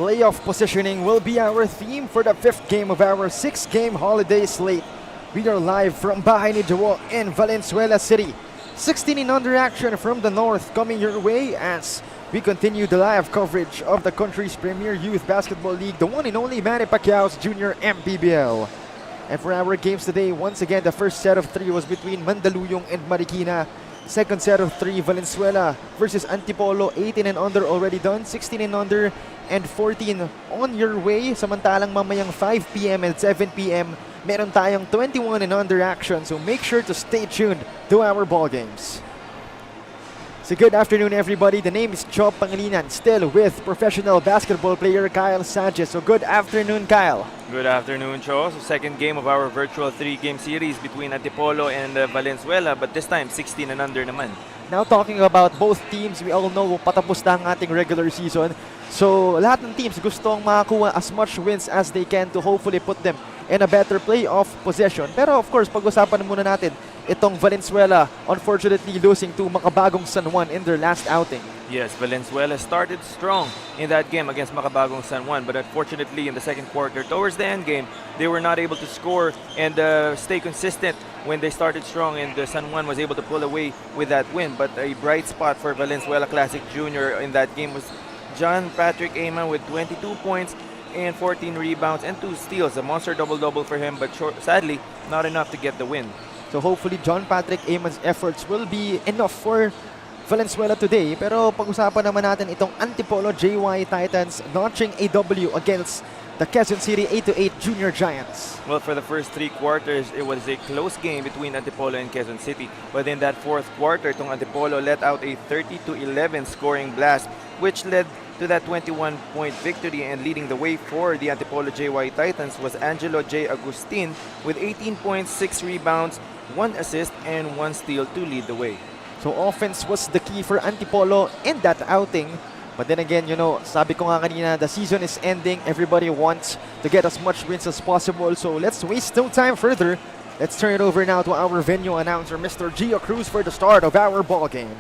Playoff positioning will be our theme for the 5th game of our 6-game holiday slate. We are live from Bahay ni Jawo in Valenzuela City. 16 and under action from the north coming your way as we continue the live coverage of the country's premier youth basketball league, the one and only Manny Pacquiao's Junior MPBL. And for our games today, once again, the first set of 3 was between Mandaluyong and Marikina. Second set of 3, Valenzuela versus Antipolo, 18 and under already done, 16 and under, and 14 on your way. Samantalang mamayang 5 p.m. and 7 p.m. meron tayong 21 and under action. So make sure to stay tuned to our ball games. So good afternoon, everybody. The name is Chop Pangilinan, still with professional basketball player Kyle Sanchez. So good afternoon, Kyle. Good afternoon, Cho. So second game of our virtual 3-game series between Antipolo and Valenzuela, but this time 16 and under naman. Now talking about both teams, we all know patapos na ang ating regular season. So lahat ng teams gustong makakuha as much wins as they can to hopefully put them in a better playoff position. Pero of course, pag-usapan muna natin itong Valenzuela unfortunately losing to makabagong San Juan in their last outing. Yes, Valenzuela started strong in that game against Makabagong San Juan, but unfortunately in the second quarter, towards the end game, they were not able to score and stay consistent when they started strong, and San Juan was able to pull away with that win. But a bright spot for Valenzuela Classic Junior in that game was John Patrick Ayman with 22 points and 14 rebounds and 2 steals. A monster double-double for him, but sadly, not enough to get the win. So hopefully John Patrick Ayman's efforts will be enough for Valenzuela today. Pero pag-usapan naman natin itong Antipolo JY Titans notching a W against the Quezon City 8-8 Junior Giants. Well, for the first 3 quarters, it was a close game between Antipolo and Quezon City. But in that fourth quarter, itong Antipolo let out a 30-11 scoring blast, which led to that 21-point victory, and leading the way for the Antipolo JY Titans was Angelo J. Agustin with 18 points, 6 rebounds, 1 assist, and 1 steal to lead the way. So offense was the key for Antipolo in that outing. But then again, you know, sabi ko nga kanina, the season is ending. Everybody wants to get as much wins as possible. So let's waste no time further. Let's turn it over now to our venue announcer, Mr. Gio Cruz, for the start of our ball game.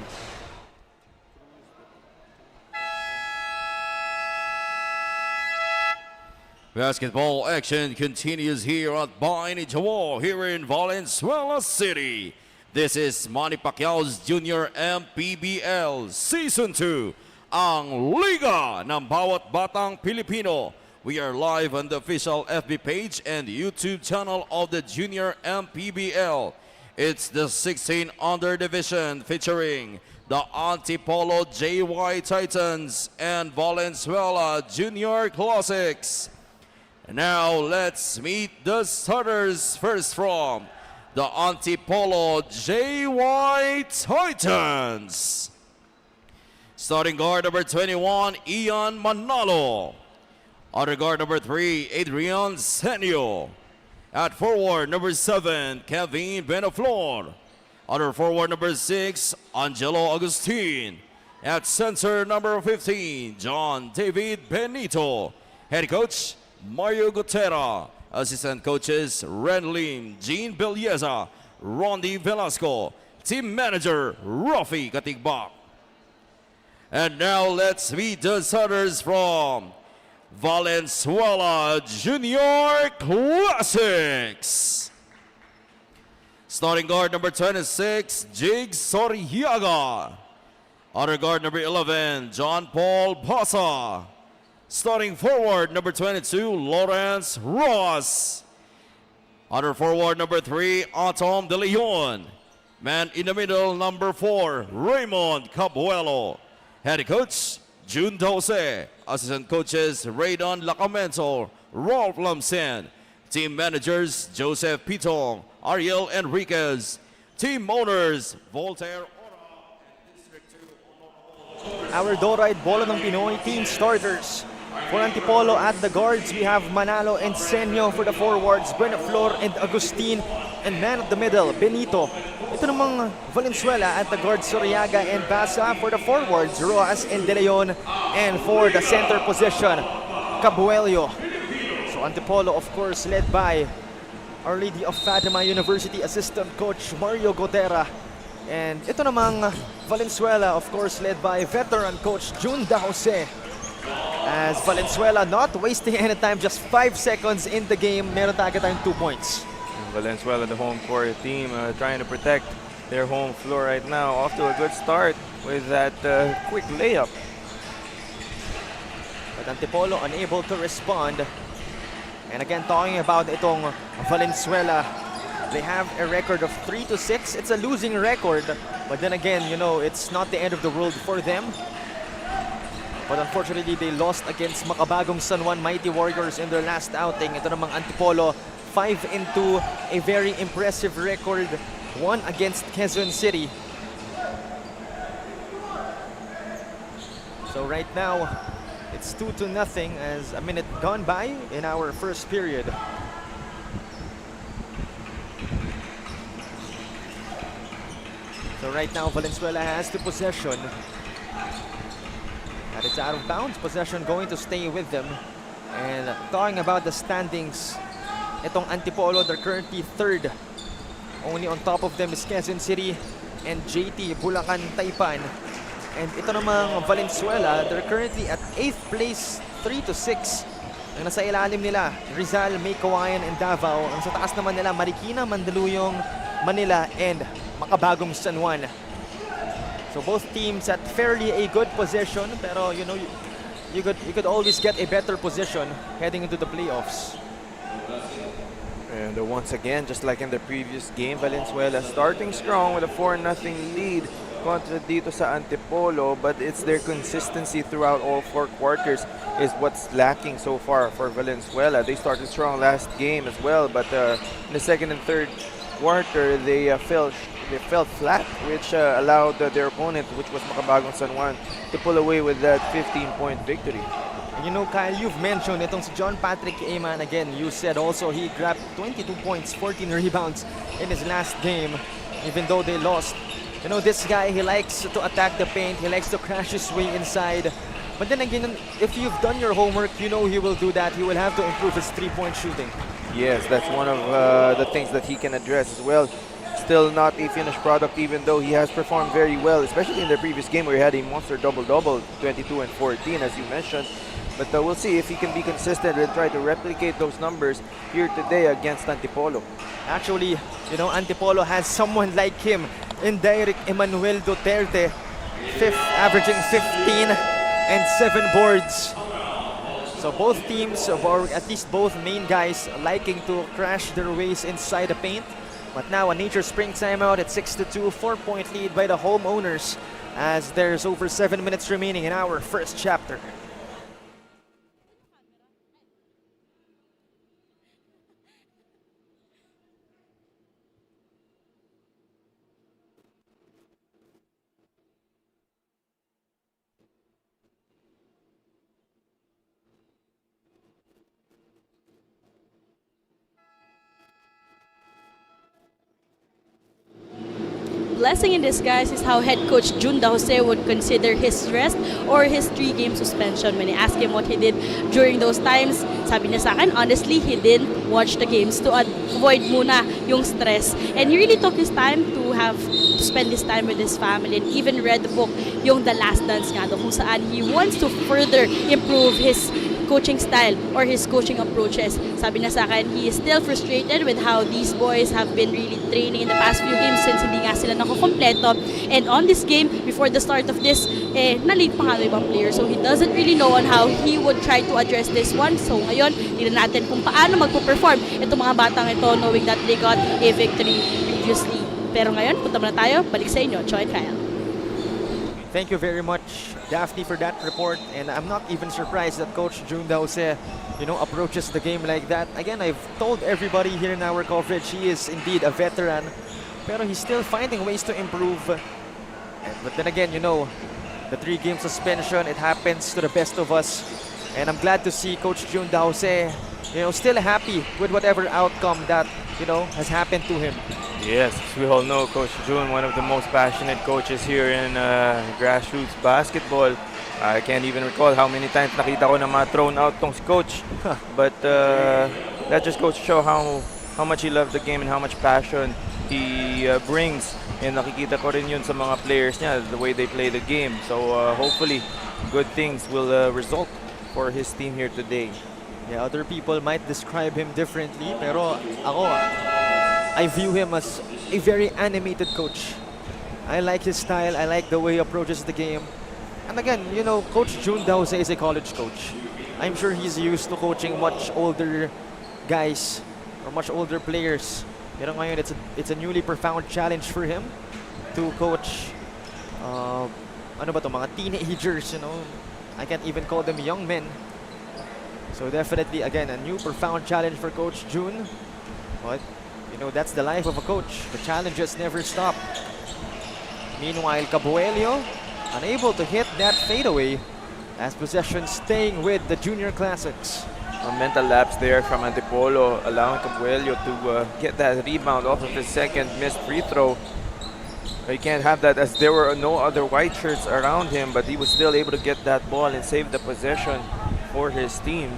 Basketball action continues here at Bahay ni Jawo here in Valenzuela City. This is Manny Pacquiao's Junior MPBL Season 2, ang Liga ng Bawat Batang Pilipino. We are live on the official FB page and YouTube channel of the Junior MPBL. It's the 16 under division featuring the Antipolo JY Titans and Valenzuela Junior Classics. Now let's meet the starters first from the Antipolo JY Titans. Starting guard number 21, Ian Manalo. Other guard number 3, Adrian Senio. At forward number 7, Kevin Benaflor. Other forward number 6, Angelo Agustin. At center number 15, John David Benito. Head coach, Mario Gutera. Assistant coaches, Ren Lim, Jean Belieza, Rondi Velasco. Team manager, Rafi Katigbak. And now let's meet the starters from Valenzuela Junior Classics. Starting guard number 26, Jig Soriaga. Other guard number 11, John Paul Basa. Starting forward number 22, Lawrence Ross. Other forward number 3, Atom De Leon. Man in the middle, number 4, Raymond Cabuelo. Head coach, June Dose. Assistant coaches, Raydon Lacamento, Rolf Lamsen. Team managers, Joseph Pitong, Ariel Enriquez. Team owners, Voltaire Ora and District 2. Our Dorite Bola ng Pinoy team starters. For Antipolo at the guards, we have Manalo and Senio. For the forwards, Benaflor and Agustin. And man at the middle, Benito. Ito namang Valenzuela at the guards, Soriaga and Basa. For the forwards, Rojas and De Leon. And for the center position, Cabuello. So Antipolo, of course, led by Our Lady of Fatima University assistant coach Mario Gotera. And ito namang Valenzuela, of course, led by veteran coach Jun Da Jose. As Valenzuela not wasting any time, just 5 seconds in the game, meron tayo tayong 2 points. Valenzuela, the home court team, trying to protect their home floor right now. Off to a good start with that quick layup. But Antipolo unable to respond. And again, talking about itong Valenzuela, they have a record of 3-6. It's a losing record, but then again, you know, it's not the end of the world for them. But unfortunately, they lost against Makabagong San Juan Mighty Warriors in their last outing. Ito namang Antipolo, 5-2, a very impressive record, won against Quezon City. So right now, it's 2-0 as a minute gone by in our first period. So right now, Valenzuela has the possession. And it's out of bounds. Possession going to stay with them. And talking about the standings, itong Antipolo, they're currently third. Only on top of them is Quezon City and JT, Bulacan, Taipan. And ito namang Valenzuela, they're currently at 8th place, 3-6. Ang nasa ilalim nila, Rizal, May Kawayan, and Davao. Ang sa taas naman nila, Marikina, Mandaluyong, Manila, and Makabagong San Juan. So both teams at fairly a good position, pero you know, you could always get a better position heading into the playoffs. And once again, just like in the previous game, Valenzuela starting strong with a 4-0 lead kontra dito sa Antipolo, but it's their consistency throughout all 4 quarters is what's lacking so far for Valenzuela. They started strong last game as well, but in the second and third quarter, they fell flat, which allowed their opponent, which was Makabagong San Juan, to pull away with that 15-point victory. And you know, Kyle, you've mentioned itong si John Patrick Aman. Again, you said also he grabbed 22 points, 14 rebounds in his last game, even though they lost. You know, this guy, he likes to attack the paint. He likes to crash his way inside. But then again, if you've done your homework, you know he will do that. He will have to improve his three-point shooting. Yes, that's one of the things that he can address as well. Still not a finished product, even though he has performed very well, especially in the previous game where he had a monster double-double, 22 and 14, as you mentioned. But we'll see if he can be consistent and try to replicate those numbers here today against Antipolo. Actually, you know, Antipolo has someone like him in Derek Emmanuel Duterte, averaging 15 and 7 boards. So both teams, or at least both main guys, liking to crash their ways inside the paint. But now a Nature Spring timeout at 6-2, 4-point lead by the homeowners as there's over 7 minutes remaining in our first chapter. Blessing in disguise is how head coach Jun Jose would consider his rest or his 3-game suspension. When I asked him what he did during those times, sabi niya sa akin, honestly, he didn't watch the games to avoid muna yung stress. And he really took his time to spend his time with his family and even read the book, yung The Last Dance nga do, kung saan he wants to further improve his coaching style or his coaching approaches. Sabi niya sa akin, he is still frustrated with how these boys have been really training in the past few games since hindi nga sila nakakompleto. And on this game, before the start of this, na-late pa nga ng ibang player. So he doesn't really know on how he would try to address this one. So ngayon, tignan natin kung paano magpo-perform itong mga batang ito knowing that they got a victory previously. Pero ngayon, punta muna tayo. Balik sa inyo, Choy and Kyle. Thank you very much, Daphne, for that report. And I'm not even surprised that Coach Jun Jose, you know, approaches the game like that. Again, I've told everybody here in our coverage, he is indeed a veteran, pero he's still finding ways to improve. But then again, you know, the 3-game suspension, it happens to the best of us. And I'm glad to see Coach Jun Jose, you know, still happy with whatever outcome that, you know, has happened to him. Yes, as we all know, Coach Jun, one of the most passionate coaches here in grassroots basketball. I can't even recall how many times nakita ko na thrown out tong si Coach. But that just goes to show how much he loves the game and how much passion he brings. And nakikita ko rin yun sa mga players niya, the way they play the game. So hopefully, good things will result for his team here today. Yeah, other people might describe him differently, pero ako, I view him as a very animated coach. I like his style, I like the way he approaches the game. And again, you know, Coach Jun Dause is a college coach. I'm sure he's used to coaching much older guys or much older players. Pero ngayon, it's a newly profound challenge for him to coach ano ba to, mga teenagers, you know. I can't even call them young men. So definitely, again, a new profound challenge for Coach Jun. But, you know, that's the life of a coach. The challenges never stop. Meanwhile, Cabuelio, unable to hit that fadeaway as possession staying with the Junior Classics. A mental lapse there from Antipolo, allowing Cabuelio to get that rebound off of his second missed free throw. He can't have that as there were no other white shirts around him, but he was still able to get that ball and save the possession for his team.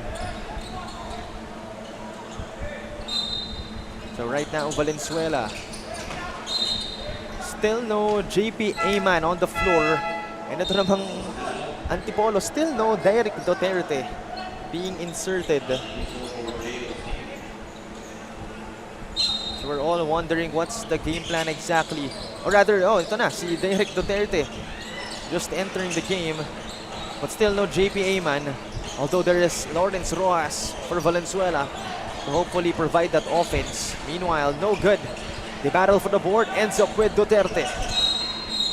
So right now, Valenzuela. Still no JP Ayman on the floor. And ito namang Antipolo, still no Derek Duterte being inserted. So we're all wondering what's the game plan exactly. Or rather, oh, ito na, si Derek Duterte just entering the game. But still no JP Ayman. Although there is Lawrence Rojas for Valenzuela to hopefully provide that offense. Meanwhile, no good. The battle for the board ends up with Duterte.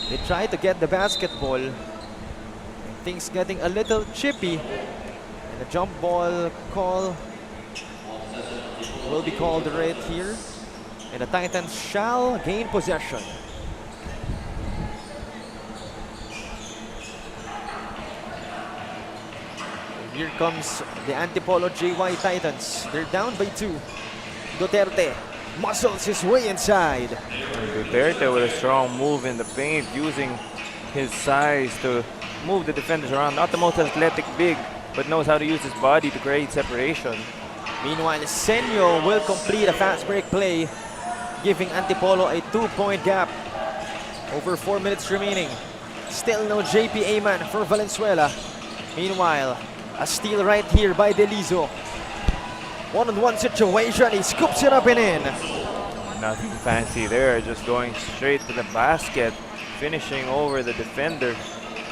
They try to get the basketball. And things getting a little chippy. And the jump ball call will be called right here. And the Titans shall gain possession. Here comes the Antipolo JY Titans. They're down by 2. Duterte muscles his way inside. Duterte with a strong move in the paint, using his size to move the defenders around. Not the most athletic big, but knows how to use his body to create separation. Meanwhile, Senyo will complete a fast break play, giving Antipolo a 2-point gap. Over 4 minutes remaining. Still no JP Ayman for Valenzuela. Meanwhile, a steal right here by Delizo. One-on-one situation, he scoops it up and in. Nothing fancy there, just going straight to the basket, finishing over the defender.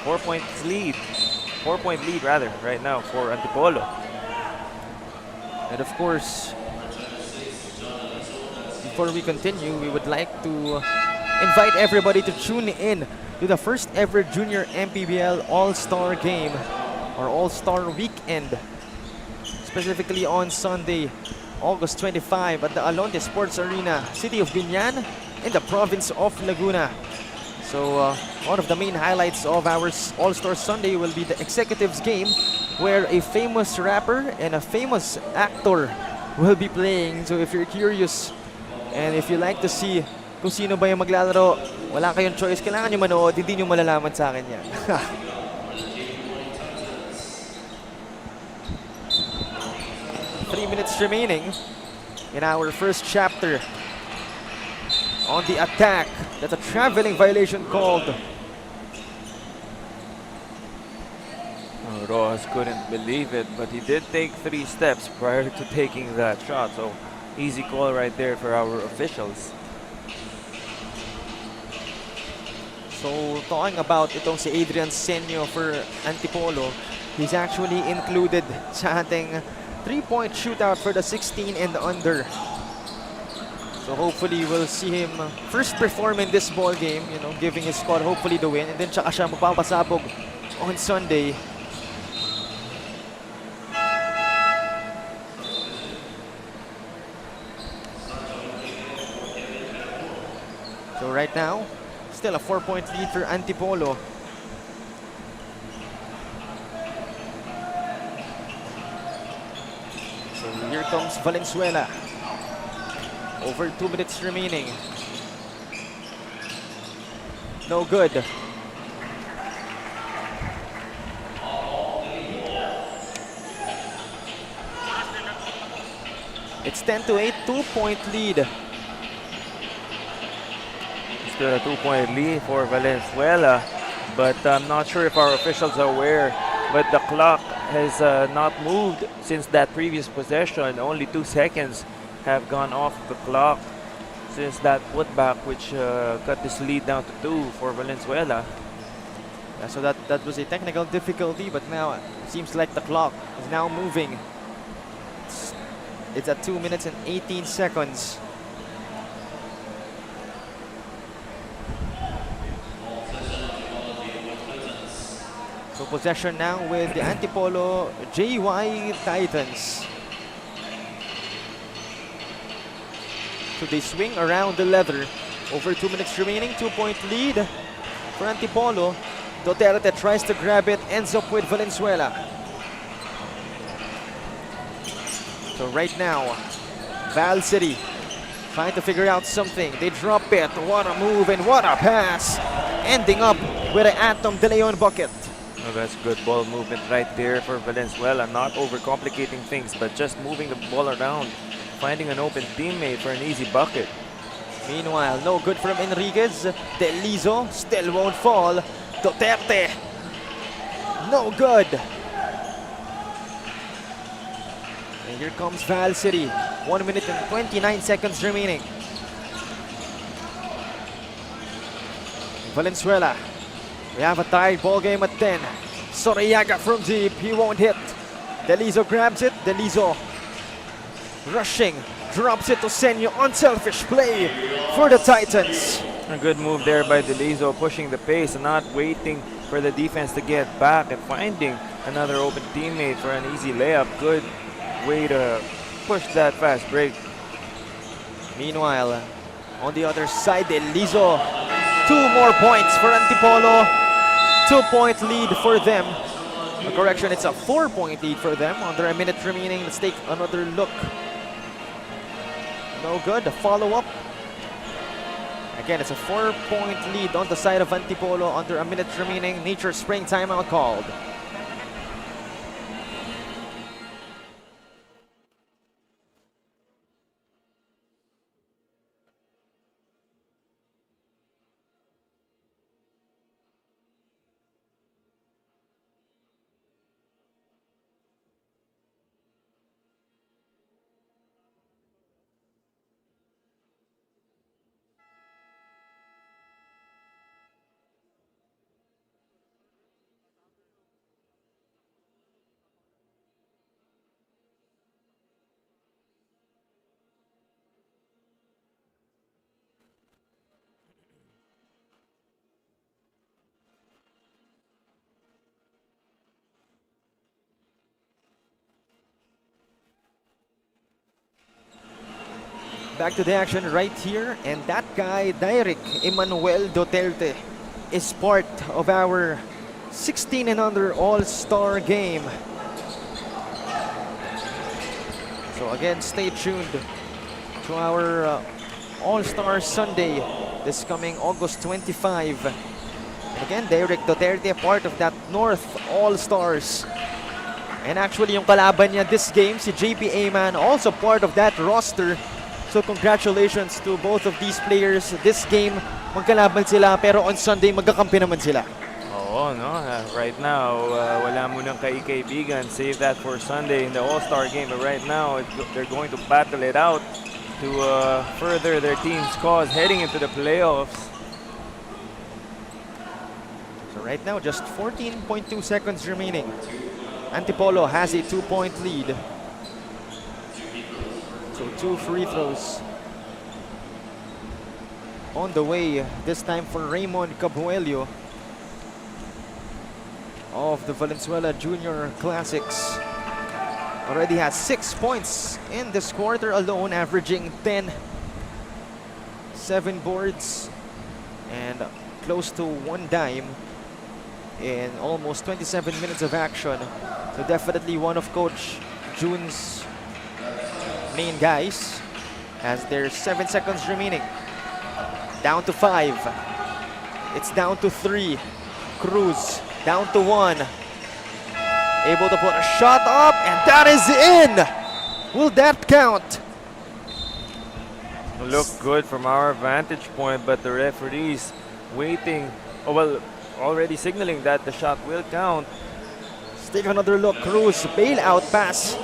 4-point lead. 4-point lead rather, right now for Antipolo. And of course, before we continue, we would like to invite everybody to tune in to the first ever Junior MPBL All-Star Game or All-Star Weekend, specifically on Sunday, August 25 at the Alonte Sports Arena, City of Binyan in the province of Laguna. So one of the main highlights of our All-Star Sunday will be the Executives game, where a famous rapper and a famous actor will be playing. So if you're curious and if you like to see kung sino ba yung maglalaro, wala kayong choice, kailangan nyo manood, hindi nyo malalaman sa akin yan. 3 minutes remaining in our first chapter. On the attack, that's a traveling violation called. Rojas couldn't believe it, but he did take 3 steps prior to taking that shot. So easy call right there for our officials. So talking about itong si Adrian Senyo for Antipolo, he's actually included sa ating 3-point shootout for the 16 and under. So hopefully we'll see him first perform in this ball game, you know, giving his squad hopefully the win, and then tsaka siya magpapasabog on Sunday. So right now, still a 4-point lead for Antipolo. So here comes Valenzuela. Over 2 minutes remaining. No good. It's 10-8, 2-point lead. Still a 2-point lead for Valenzuela. but I'm not sure if our officials are aware, but the clock has not moved since that previous possession. Only 2 seconds have gone off the clock since that putback, which cut this lead down to 2 for Valenzuela. Yeah, so that was a technical difficulty, but now it seems like the clock is now moving. It's at 2 minutes and 18 seconds. So possession now with the Antipolo JY Titans. So they swing around the leather. Over 2 minutes remaining, 2-point lead for Antipolo. Duterte tries to grab it, ends up with Valenzuela. So right now, Val City trying to figure out something. They drop it. What a move and what a pass. Ending up with an Atom De Leon bucket. Oh, that's good ball movement right there for Valenzuela. Not overcomplicating things, but just moving the ball around, finding an open teammate for an easy bucket. Meanwhile, no good from Enriquez. Delizo still won't fall. Duterte, no good. And here comes Val City. 1 minute and 29 seconds remaining. Valenzuela. We have a tied ball game at 10. Soriaga from deep, he won't hit. Delizo grabs it. Delizo rushing, drops it to Senyo. Unselfish play for the Titans. A good move there by Delizo, pushing the pace and not waiting for the defense to get back and finding another open teammate for an easy layup. Good way to push that fast break. Meanwhile, on the other side, Delizo. 2 more points for Antipolo. 2-point lead for them. Correction, it's a 4-point lead for them. Under a minute remaining, let's take another look. No good. A follow-up. Again, it's a 4-point lead on the side of Antipolo. Under a minute remaining. Nature Spring timeout called. Back to the action right here, and that guy, Direk Emmanuel Duterte, is part of our 16 and under All-Star game. So again, stay tuned to our All-Star Sunday this coming August 25. And again, Direk Duterte, part of that North All-Stars. And actually, yung kalaban niya this game, si JP Ayman, also part of that roster. So congratulations to both of these players. This game, magkalaban sila, pero on Sunday, magkakampi naman sila. Oo, no? Right now, wala munang kaibigan. Save that for Sunday in the All-Star game. But right now, they're going to battle it out to further their team's cause heading into the playoffs. So right now, just 14.2 seconds remaining. Antipolo has a 2-point lead. So 2 free throws on the way, this time for Raymond Cabuelio of the Valenzuela Junior Classics. Already has 6 points in this quarter alone, averaging 10, 7 boards, and close to 1 dime in almost 27 minutes of action. So definitely one of Coach June's main guys, as there's 7 seconds remaining. Down to 5. It's down to 3. Cruz down to 1. Able to put a shot up, and that is in! Will that count? Look good from our vantage point, but the referees waiting. Oh, well, already signaling that the shot will count. Let's take another look. Cruz, bailout pass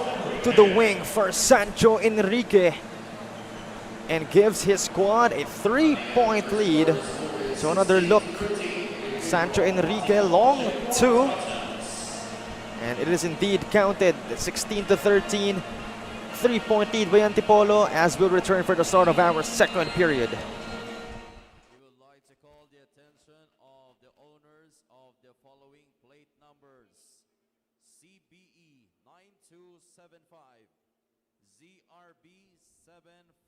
to the wing for Sancho Enrique, and gives his squad a 3-point lead. So another look. Sancho Enrique, long two. And it is indeed counted. 16-13. 3-point lead by Antipolo as we'll return for the start of our second period. We would like to call the attention of the owners of the following plate numbers: CBE 9275, ZRB 744,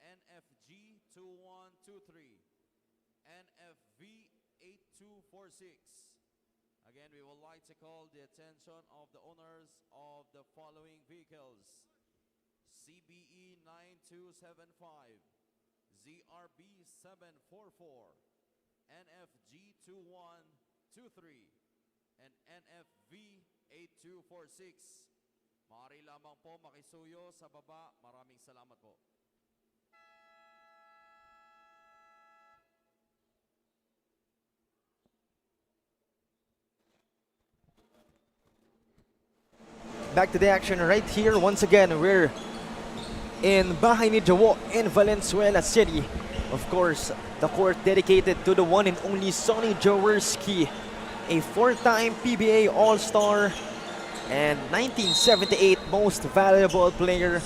NFG 2123, NFV 8246. Again, we would like to call the attention of the owners of the following vehicles: CBE 9275, ZRB 744, NFG 2123, and NFV 8246. Maaari lamang po makisuyo sa baba. Maraming salamat po. Back to the action right here. Once again, we're in Bahay ni Jawo in Valenzuela City. Of course, the court dedicated to the one and only Sonny Jaworski, a 4-time PBA All-Star and 1978 Most Valuable Player.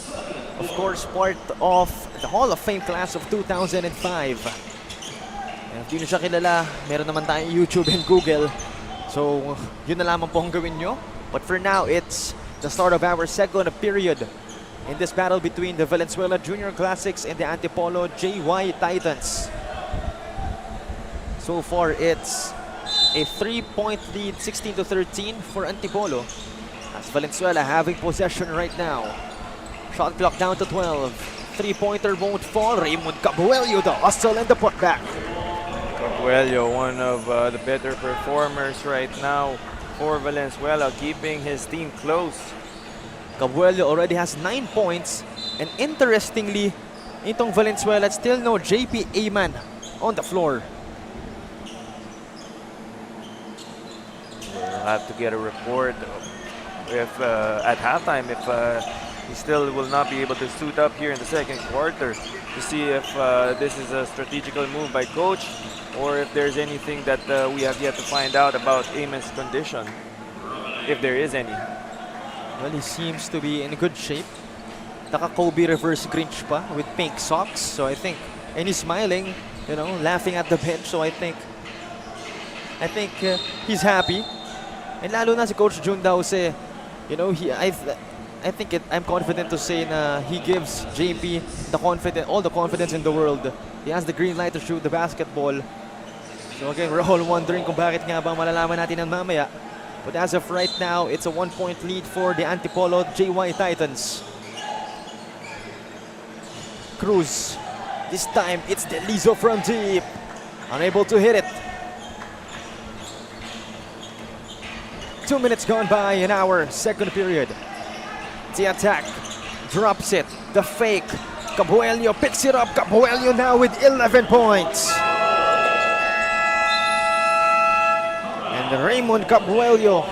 Of course, part of the Hall of Fame class of 2005. And if di nyo siya kilala, meron naman tayong YouTube and Google. So, yun na lamang po ang gawin nyo. But for now, it's the start of our second period in this battle between the Valenzuela Junior Classics and the Antipolo JY Titans. So far, it's a 3-point lead, 16-13 for Antipolo, as Valenzuela having possession right now. Shot clock down to 12. 3-pointer won't fall. Raymond Cabuello, the hustle and the putback. Cabuello, one of the better performers right now for Valenzuela, keeping his team close. Cabuello already has 9 points, and interestingly, itong Valenzuela, still no JP Ayman on the floor. We'll have to get a report if at halftime if he still will not be able to suit up here in the second quarter, to see if this is a strategical move by coach, or if there's anything that we have yet to find out about Ayman's condition, if there is any. Well, he seems to be in good shape. Naka-Kobe reverse Grinch pa with pink socks. So I think, and he's smiling, you know, laughing at the bench. So I think he's happy. And lalo na si Coach Jun Dause, you know, I'm confident to say na he gives JP all the confidence in the world. He has the green light to shoot the basketball. So again, we're all wondering kung bakit nga ba, malalaman natin ng mamaya. But as of right now, it's a 1-point lead for the Antipolo JY Titans. Cruz. This time, it's Delizo from deep. Unable to hit it. 2 minutes gone by in our second period. The attack. Drops it. The fake. Cabuello picks it up. Cabuello now with 11 points. Raymond Cabuello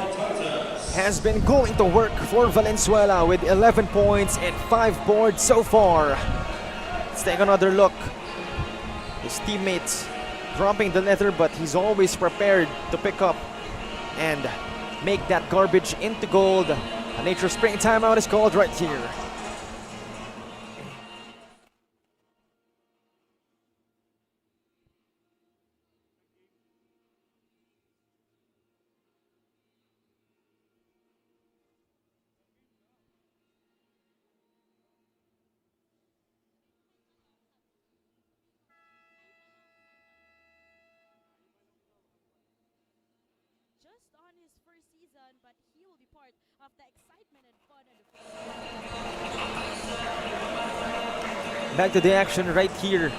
has been going to work for Valenzuela with 11 points and 5 boards so far. Let's take another look. His teammates dropping the leather, but he's always prepared to pick up and make that garbage into gold. A Nature Spring timeout is called right here. Just on his first season, but he will be part of the excitement and fun of the Back to the action right here.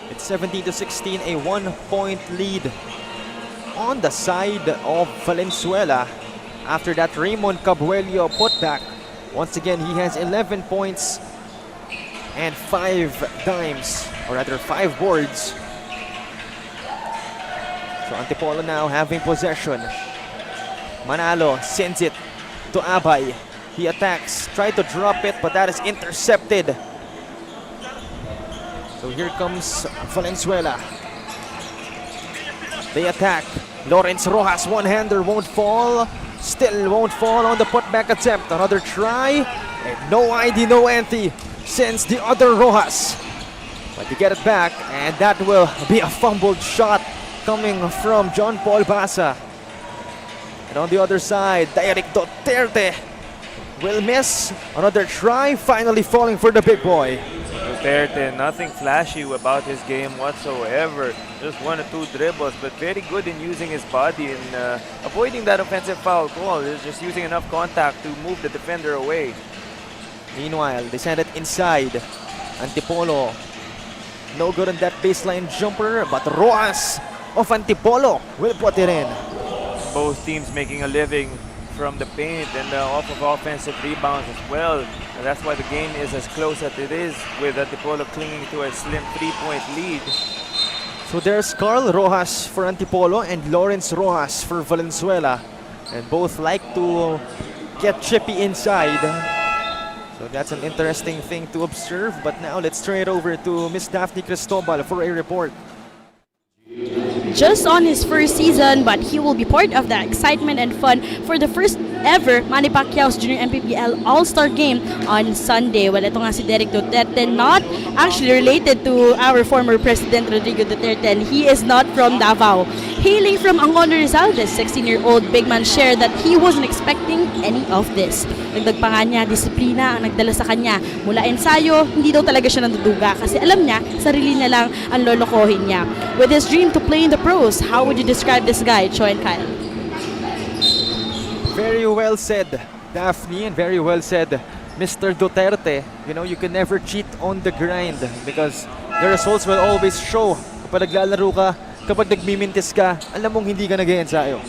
It's 17-16, a 1-point lead on the side of Valenzuela after that Raymond Cabuello putback. Once again, he has 11 points and 5 dimes, or rather 5 boards. So Antipolo now having possession. Manalo sends it to Abay. He attacks, tried to drop it, but that is intercepted. So here comes Valenzuela. They attack. Lawrence Rojas, one-hander, won't fall. Still won't fall on the putback attempt. Another try. And no ID, no ante. Sends the other Rojas. But you get it back, and that will be a fumbled shot coming from John Paul Basa. And on the other side, Derek Duterte will miss. Another try, finally falling for the big boy. Duterte, nothing flashy about his game whatsoever. Just 1 or 2 dribbles, but very good in using his body and avoiding that offensive foul goal. He's just using enough contact to move the defender away. Meanwhile, they send it inside. Antipolo, no good on that baseline jumper, but Rojas of Antipolo will put it in. Both teams making a living from the paint and off of offensive rebounds as well. And that's why the game is as close as it is, with Antipolo clinging to a slim 3-point lead. So there's Carl Rojas for Antipolo and Lawrence Rojas for Valenzuela. And both like to get chippy inside. So that's an interesting thing to observe. But now let's turn it over to Miss Daphne Cristobal for a report. Just on his first season, but he will be part of the excitement and fun for the first ever Manny Pacquiao's Junior MPBL All-Star Game on Sunday. Well, ito nga si Derek Duterte, not actually related to our former President Rodrigo Duterte, and he is not from Davao. Hailing from Angono Rizal, the 16-year-old big man shared that he wasn't expecting any of this. Dagdag pa nga niya, disiplina ang nagdala sa kanya. Mula ensayo, hindi daw talaga siya nanduduga kasi alam niya, sarili niya lang ang lolokohin niya. With his dream to play in the pros, how would you describe this guy, Cho and Kyle? Very well said, Daphne, and very well said, Mr. Duterte. You know, you can never cheat on the grind because the results will always show. Kapag naglalaro ka, kapag nagmimintis ka, alam mong hindi ka nag-ensayo.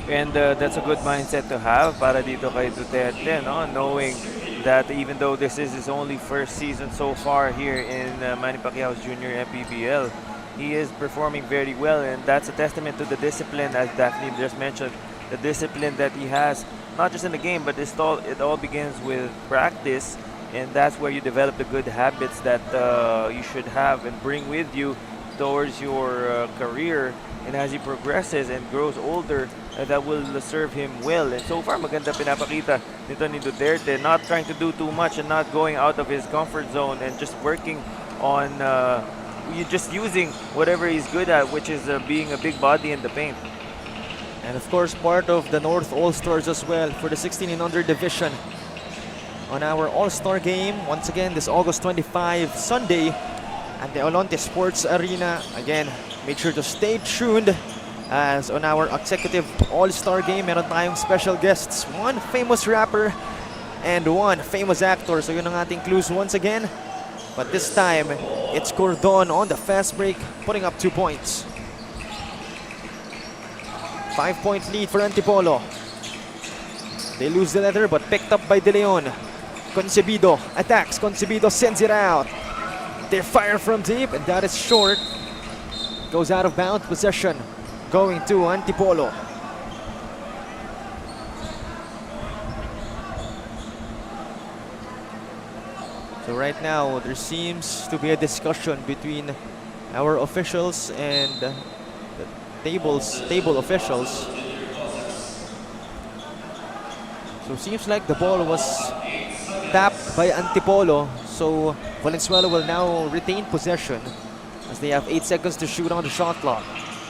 And that's a good mindset to have para dito kay Duterte, no? Knowing that even though this is his only first season so far here in Manny Pacquiao's Junior MPBL, he is performing very well, and that's a testament to the discipline, as Daphne just mentioned, the discipline that he has, not just in the game, but it all begins with practice, and that's where you develop the good habits that you should have and bring with you towards your career. And as he progresses and grows older, that will serve him well. And so far, maganda pinapakita nito ni Duterte, not trying to do too much and not going out of his comfort zone, and just working on just using whatever he's good at, which is being a big body in the paint. And of course, part of the North All-Stars as well for the 16 and under division on our All-Star game. Once again, this August 25, Sunday, at the Olonte Sports Arena. Again, make sure to stay tuned as on our executive All-Star game, meron tayong special guests. One famous rapper and one famous actor. So yun ang ating clues once again. But this time, it's Cordon on the fast break, putting up 2 points. 5-point lead for Antipolo. They lose the leather but picked up by De Leon. Concebido attacks. Concebido sends it out. They fire from deep, and that is short. Goes out of bounds. Possession going to Antipolo. So right now, there seems to be a discussion between our officials and the table officials. So seems like the ball was tapped by Antipolo. So Valenzuela will now retain possession as they have 8 seconds to shoot on the shot clock.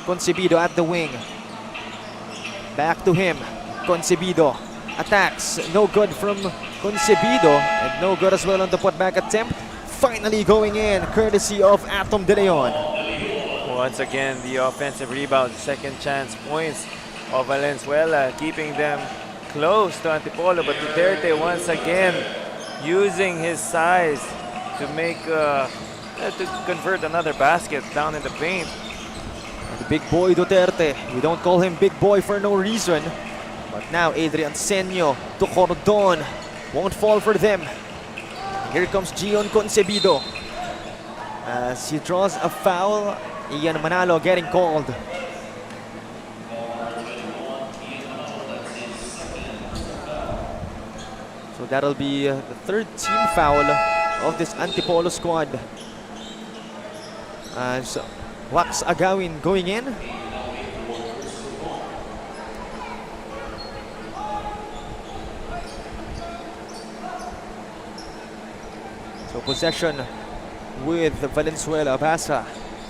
Concebido at the wing. Back to him. Concebido attacks. No good from Concebido, and no good as well on the putback attempt. Finally going in, courtesy of Atom De Leon. Once again, the offensive rebound, second chance points of Valenzuela, keeping them close to Antipolo. But Duterte once again using his size to make to convert another basket down in the paint. The big boy Duterte. We don't call him big boy for no reason. But now Adrian Senio to Cordon. Won't fall for them. Here comes Gion Concebido as he draws a foul. Ian Manalo getting called. So that'll be the third team foul of this Antipolo squad. As Wax Agawin going in. So possession with Valenzuela. Basa,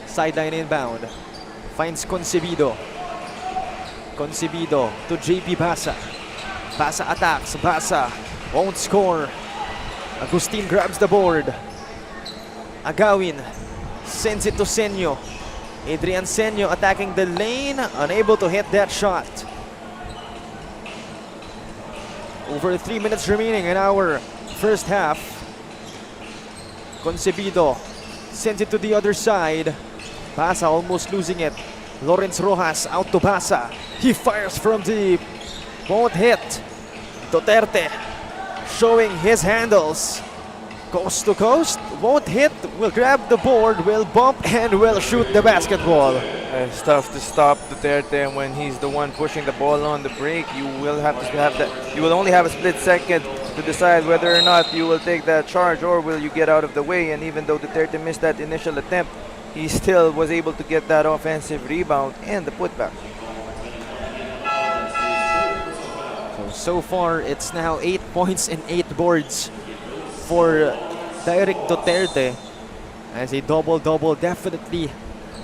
sideline inbound. Finds Concebido. Concebido to JP Basa. Basa attacks. Basa won't score. Agustin grabs the board. Agawin sends it to Senyo. Adrian Senyo attacking the lane, unable to hit that shot. Over 3 minutes remaining in our first half. Concebido sends it to the other side. Basa almost losing it. Lawrence Rojas out to Basa. He fires from deep. Won't hit. Duterte showing his handles. Coast to coast. Won't hit. Will grab the board. Will bump and will shoot the basketball. It's tough to stop Duterte when he's the one pushing the ball on the break. You will have to have that. You will only have a split second to decide whether or not you will take that charge or will you get out of the way. And even though Duterte missed that initial attempt, he still was able to get that offensive rebound and the putback. So far, it's now 8 points and 8 boards for Derek Duterte, as a double-double definitely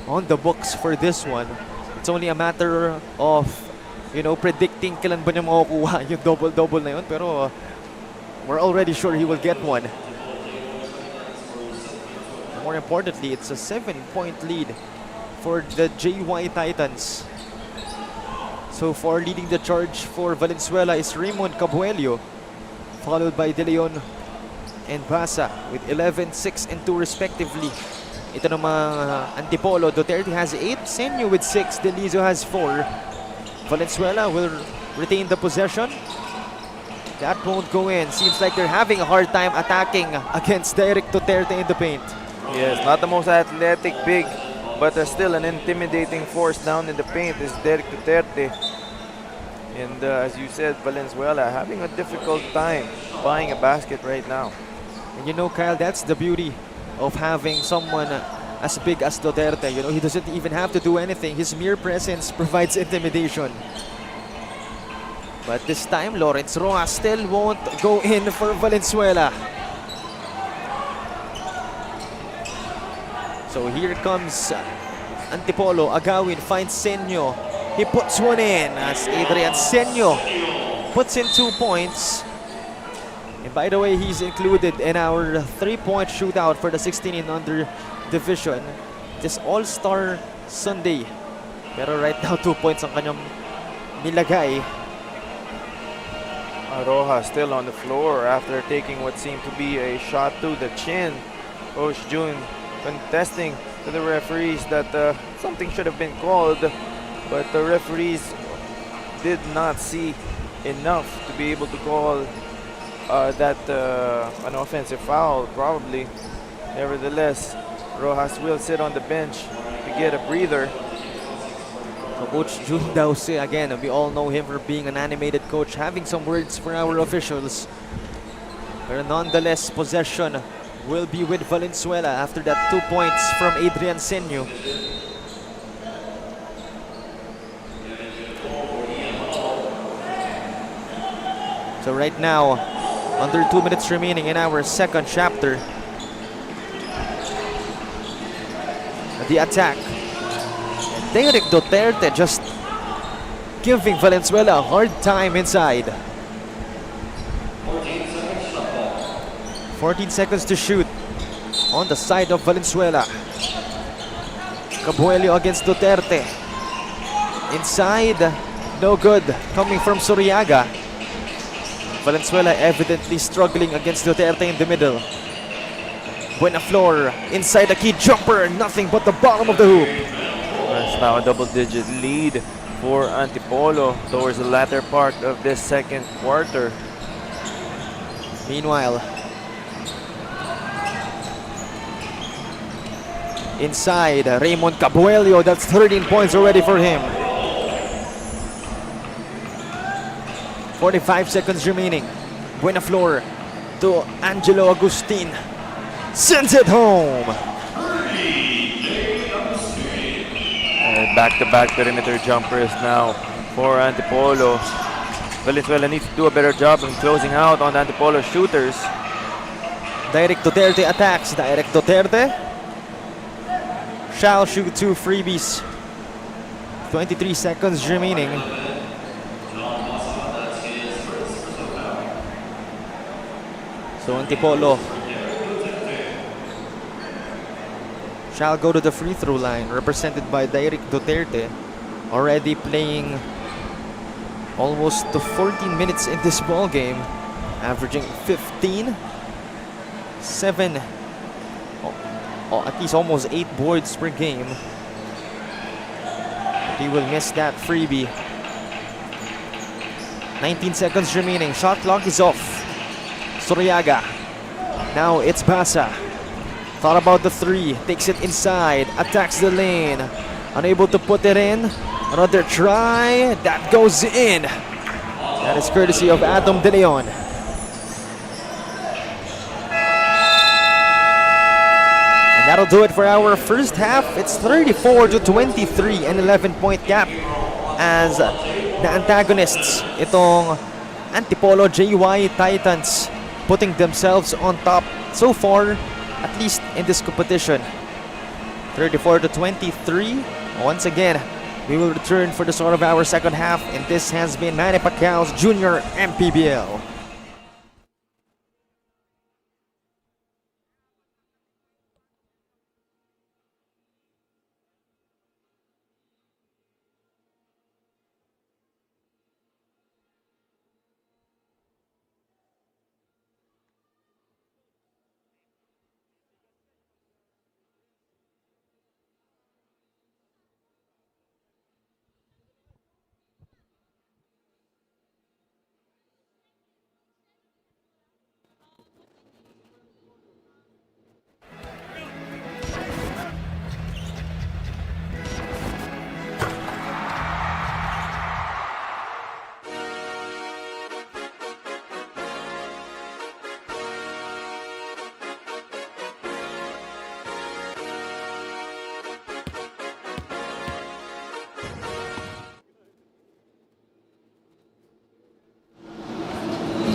on the books for this one. It's only a matter of, predicting kailan ba niya makukuha yung double-double na yun, pero we're already sure he will get one. More importantly, it's a 7-point lead for the JY Titans. So far, leading the charge for Valenzuela is Raymond Cabuelio, followed by De Leon and Basa with 11, 6, and 2 respectively. Ito naman Antipolo. Duterte has 8, Senyo with 6, Delizo has 4. Valenzuela will retain the possession. That won't go in. Seems like they're having a hard time attacking against Derek Duterte in the paint. Yes, not the most athletic big, but still an intimidating force down in the paint is Derek Duterte. And as you said, Valenzuela having a difficult time buying a basket right now. And Kyle, that's the beauty of having someone as big as Duterte. He doesn't even have to do anything. His mere presence provides intimidation. But this time, Lawrence Rojas still won't go in for Valenzuela. So here comes Antipolo. Agawin finds Senyo. He puts one in as Adrian Senyo puts in 2 points. And by the way, he's included in our 3-point shootout for the 16 and under division this All-Star Sunday. Pero right now, 2 points ang kanyang nilagay. Rojas still on the floor after taking what seemed to be a shot to the chin. Coach June contesting to the referees that something should have been called, but the referees did not see enough to be able to call that an offensive foul, probably. Nevertheless, Rojas will sit on the bench to get a breather. So Coach Jun Dause, again, we all know him for being an animated coach, having some words for our officials. But nonetheless, possession will be with Valenzuela after that 2 points from Adrian Senyo. So right now, under 2 minutes remaining in our second chapter. The attack. And Derek Duterte just giving Valenzuela a hard time inside. 14 seconds to shoot on the side of Valenzuela. Cabuelio against Duterte. Inside, no good. Coming from Suriaga. Valenzuela evidently struggling against Duterte in the middle. Buenaflor inside the key jumper. Nothing but the bottom of the hoop. That's now a double-digit lead for Antipolo towards the latter part of this second quarter. Meanwhile, inside, Raymond Cabuelio. That's 13 points already for him. 45 seconds remaining. Buenaflor to Angelo Agustin. Sends it home. Back-to-back perimeter jumpers now for Antipolo. Valenzuela needs to do a better job in closing out on Antipolo shooters. Direct Duterte attacks. Direct Duterte shall shoot 2 freebies. 23 seconds remaining. So Antipolo shall go to the free throw line, represented by Direct Duterte, already playing almost to 14 minutes in this ball game, averaging 15, 7, at least almost 8 boards per game. But he will miss that freebie. 19 seconds remaining. Shot clock is off. Soriaga. Now it's Basa. Thought about the 3. Takes it inside. Attacks the lane. Unable to put it in. Another try. That goes in. That is courtesy of Adam De Leon. And that'll do it for our first half. It's 34-23, an 11-point gap as the antagonists, itong Antipolo JY Titans, putting themselves on top so far, at least in this competition. 34-23. Once again, we will return for the start of our second half, and this has been Manny Pacquiao's Junior MPBL.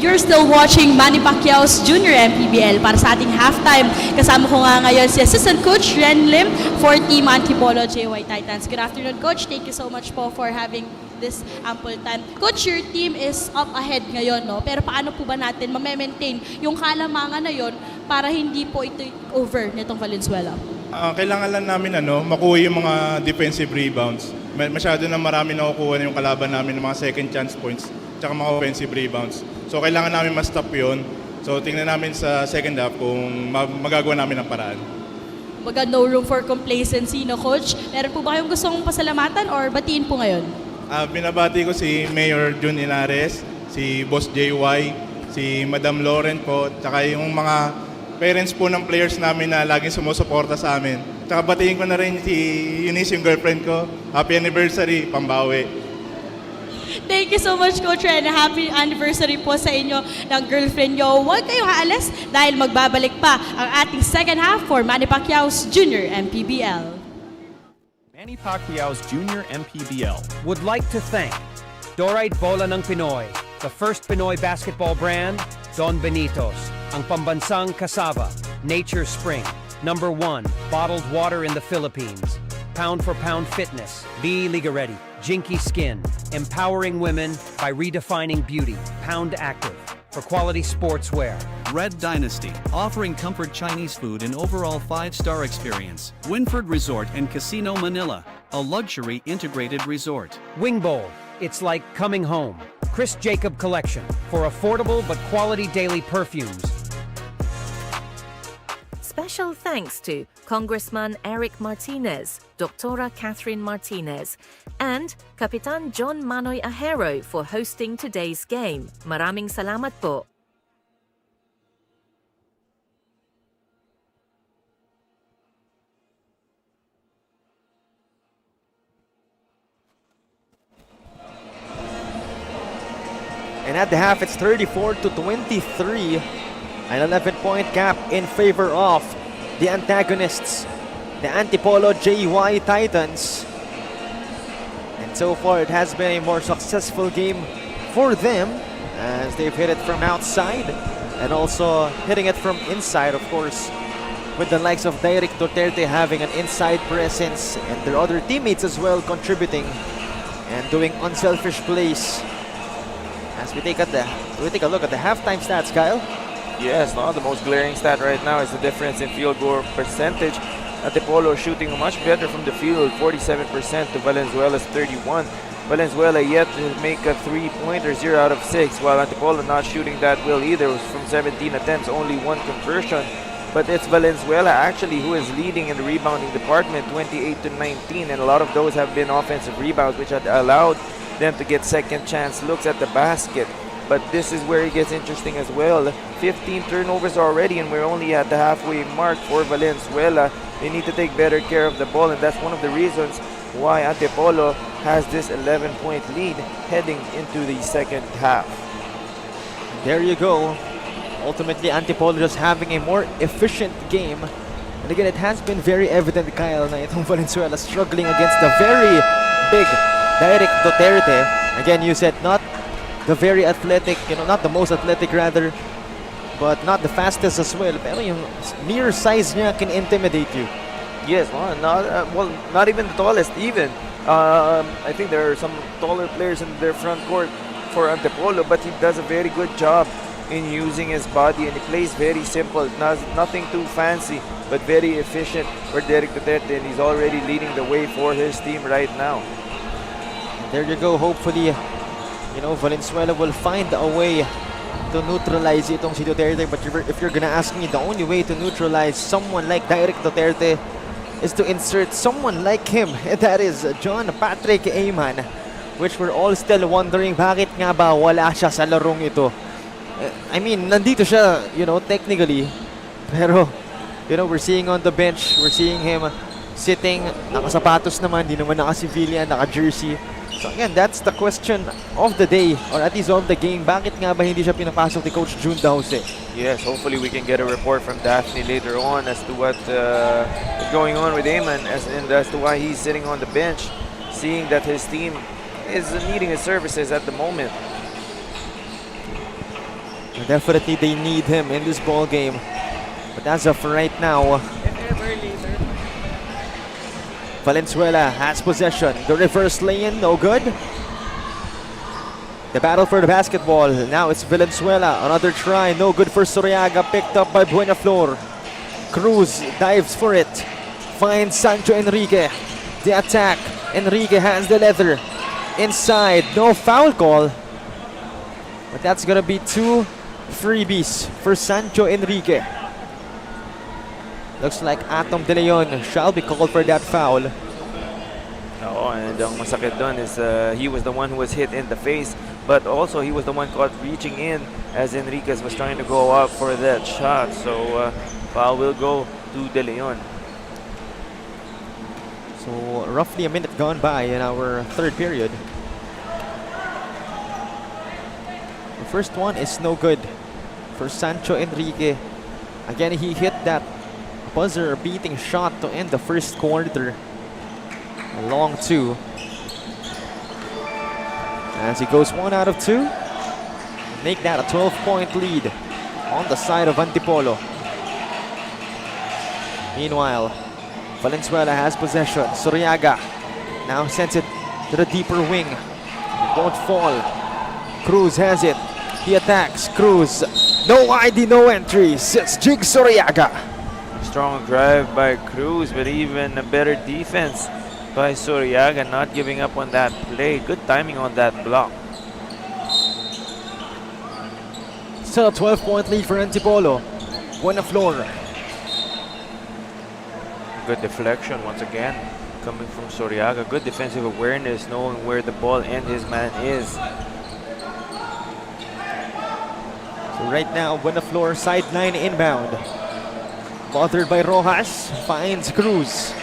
You're still watching Manny Pacquiao's Junior MPBL para sa ating halftime. Kasama ko nga ngayon si Assistant Coach Ren Lim for Team Antipolo JY Titans. Good afternoon, Coach. Thank you so much po for having this ample time. Coach, your team is up ahead ngayon, no? Pero paano po ba natin ma-maintain yung kalamangan na yon para hindi po ito over nitong Valenzuela? Kailangan lang namin makuha yung mga defensive rebounds. Masyado na marami nakukuha na yung kalaban namin ng mga second chance points tsaka mga offensive rebounds. So kailangan namin ma-stop yun. So tingnan namin sa second half kung magagawa namin ang paraan. Baga no room for complacency, no, Coach? Meron po ba kayong gustong pasalamatan or batiin po ngayon? Binabati ko si Mayor Jun Inares, si Boss JY, si Madam Lauren po, tsaka yung mga parents po ng players namin na laging sumusuporta sa amin. Tsaka batiin ko na rin si Eunice, yung girlfriend ko. Happy anniversary, Pambawi. Thank you so much, Coach Ren. Happy anniversary po sa inyo ng girlfriend nyo. Huwag kayong aalis dahil magbabalik pa ang ating second half for Manny Pacquiao's Junior MPBL. Manny Pacquiao's Junior MPBL would like to thank Dorite Bola ng Pinoy, the first Pinoy basketball brand, Don Benitos, ang pambansang cassava, Nature Spring, #1 bottled water in the Philippines, Pound for Pound Fitness, Be Liga Ready, Jinky Skin, empowering women by redefining beauty, Pound Active, for quality sportswear. Red Dynasty, offering comfort Chinese food and overall 5-star experience. Winford Resort and Casino Manila, a luxury integrated resort. Wing Bowl, it's like coming home. Chris Jacob Collection, for affordable but quality daily perfumes. Special thanks to Congressman Eric Martinez, Dr. Catherine Martinez, and Kapitan John Manoy Ahero for hosting today's game. Maraming salamat po. And at the half, it's 34-23. An 11-point gap in favor of the antagonists, the Antipolo JY Titans. And so far, it has been a more successful game for them as they've hit it from outside and also hitting it from inside, of course, with the likes of Derek Duterte having an inside presence and their other teammates as well contributing and doing unselfish plays. As we take a look at the halftime stats, Kyle. Yes, no, the most glaring stat right now is the difference in field goal percentage. Antipolo shooting much better from the field, 47% to Valenzuela's 31%. Valenzuela yet to make a three-pointer, 0 out of 6, while Antipolo not shooting that well either. It was from 17 attempts, only 1 conversion. But it's Valenzuela actually who is leading in the rebounding department, 28-19, and a lot of those have been offensive rebounds, which had allowed them to get second chance looks at the basket. But this is where it gets interesting as well. 15 turnovers already, and we're only at the halfway mark for Valenzuela. They need to take better care of the ball, and that's one of the reasons why Antipolo has this 11-point lead heading into the second half. There you go. Ultimately, Antipolo just having a more efficient game. And again, it has been very evident, Kyle, na itong Valenzuela struggling against the very big Derek Duterte. Again, you said not the very athletic, not the most athletic rather, but not the fastest as well. Pero yung mere size niya can intimidate you. Yes, not even the tallest even. I think there are some taller players in their front court for Antipolo, but he does a very good job in using his body, and he plays very simple, nothing too fancy, but very efficient for Derek Duterte, and he's already leading the way for his team right now. There you go. Hopefully, Valenzuela will find a way to neutralize itong si Duterte. But if you're gonna ask me, the only way to neutralize someone like Derek Duterte is to insert someone like him, and that is John Patrick Ayman, which we're all still wondering bakit nga ba wala siya sa larong ito. I mean, nandito siya, technically, pero we're seeing on the bench, we're seeing him sitting, nakasapatos naman, di naman naka-civilian, naka-jersey. So again, that's the question of the day, or at least of the game. Bakit nga ba hindi siya pinapasok ni Coach Jun Dause? Yes, hopefully we can get a report from Daphne later on as to what is going on with Ayman, and as to why he's sitting on the bench, seeing that his team is needing his services at the moment. Definitely they need him in this ball game. But as of right now, Valenzuela has possession. The reverse lay-in, no good. The battle for the basketball. Now it's Valenzuela. Another try, no good for Soriaga. Picked up by Buenaflor. Cruz dives for it. Finds Sancho Enrique. The attack. Enrique has the leather. Inside, no foul call. But that's gonna be 2 freebies for Sancho Enrique. Looks like Atom De Leon shall be called for that foul. Oh, and ang masakit doon is he was the one who was hit in the face, but also he was the one caught reaching in as Enriquez was trying to go up for that shot. So foul will go to De Leon. So roughly a minute gone by in our third period. The first one is no good for Sancho Enrique. Again, he hit that buzzer-beating shot to end the first quarter. A long 2. As he goes 1 out of 2. Make that a 12-point lead on the side of Antipolo. Meanwhile, Valenzuela has possession. Soriaga now sends it to the deeper wing. It won't fall. Cruz has it. He attacks. Cruz. No ID, no entry. Sits Jig Soriaga. Strong drive by Cruz, but even a better defense by Soriaga, not giving up on that play. Good timing on that block. Still a 12-point lead for Antipolo. Buenaflor. Good deflection once again coming from Soriaga. Good defensive awareness, knowing where the ball and his man is. So right now, Buenaflor sideline inbound. Bothered by Rojas, finds Cruz.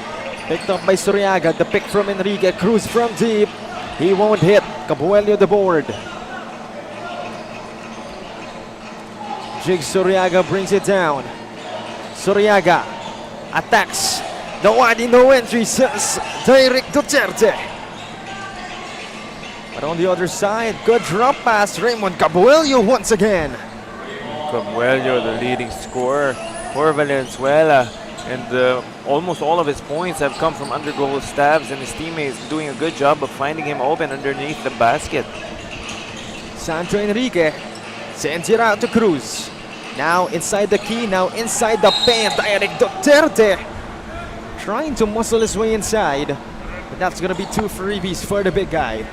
Picked up by Soriaga, the pick from Enrique. Cruz from deep. He won't hit. Cabuello the board. Jig Soriaga brings it down. Soriaga attacks. No ID, no entry, says Derek Duterte. But on the other side, good drop pass. Raymond Cabuello once again. Cabuello, the leading scorer for Valenzuela. And almost all of his points have come from under goal stabs, and his teammates doing a good job of finding him open underneath the basket. Sandro Enrique sends it out to Cruz. Now inside the key, now inside the paint. Eric Duterte trying to muscle his way inside. But that's going to be 2 freebies for the big guy.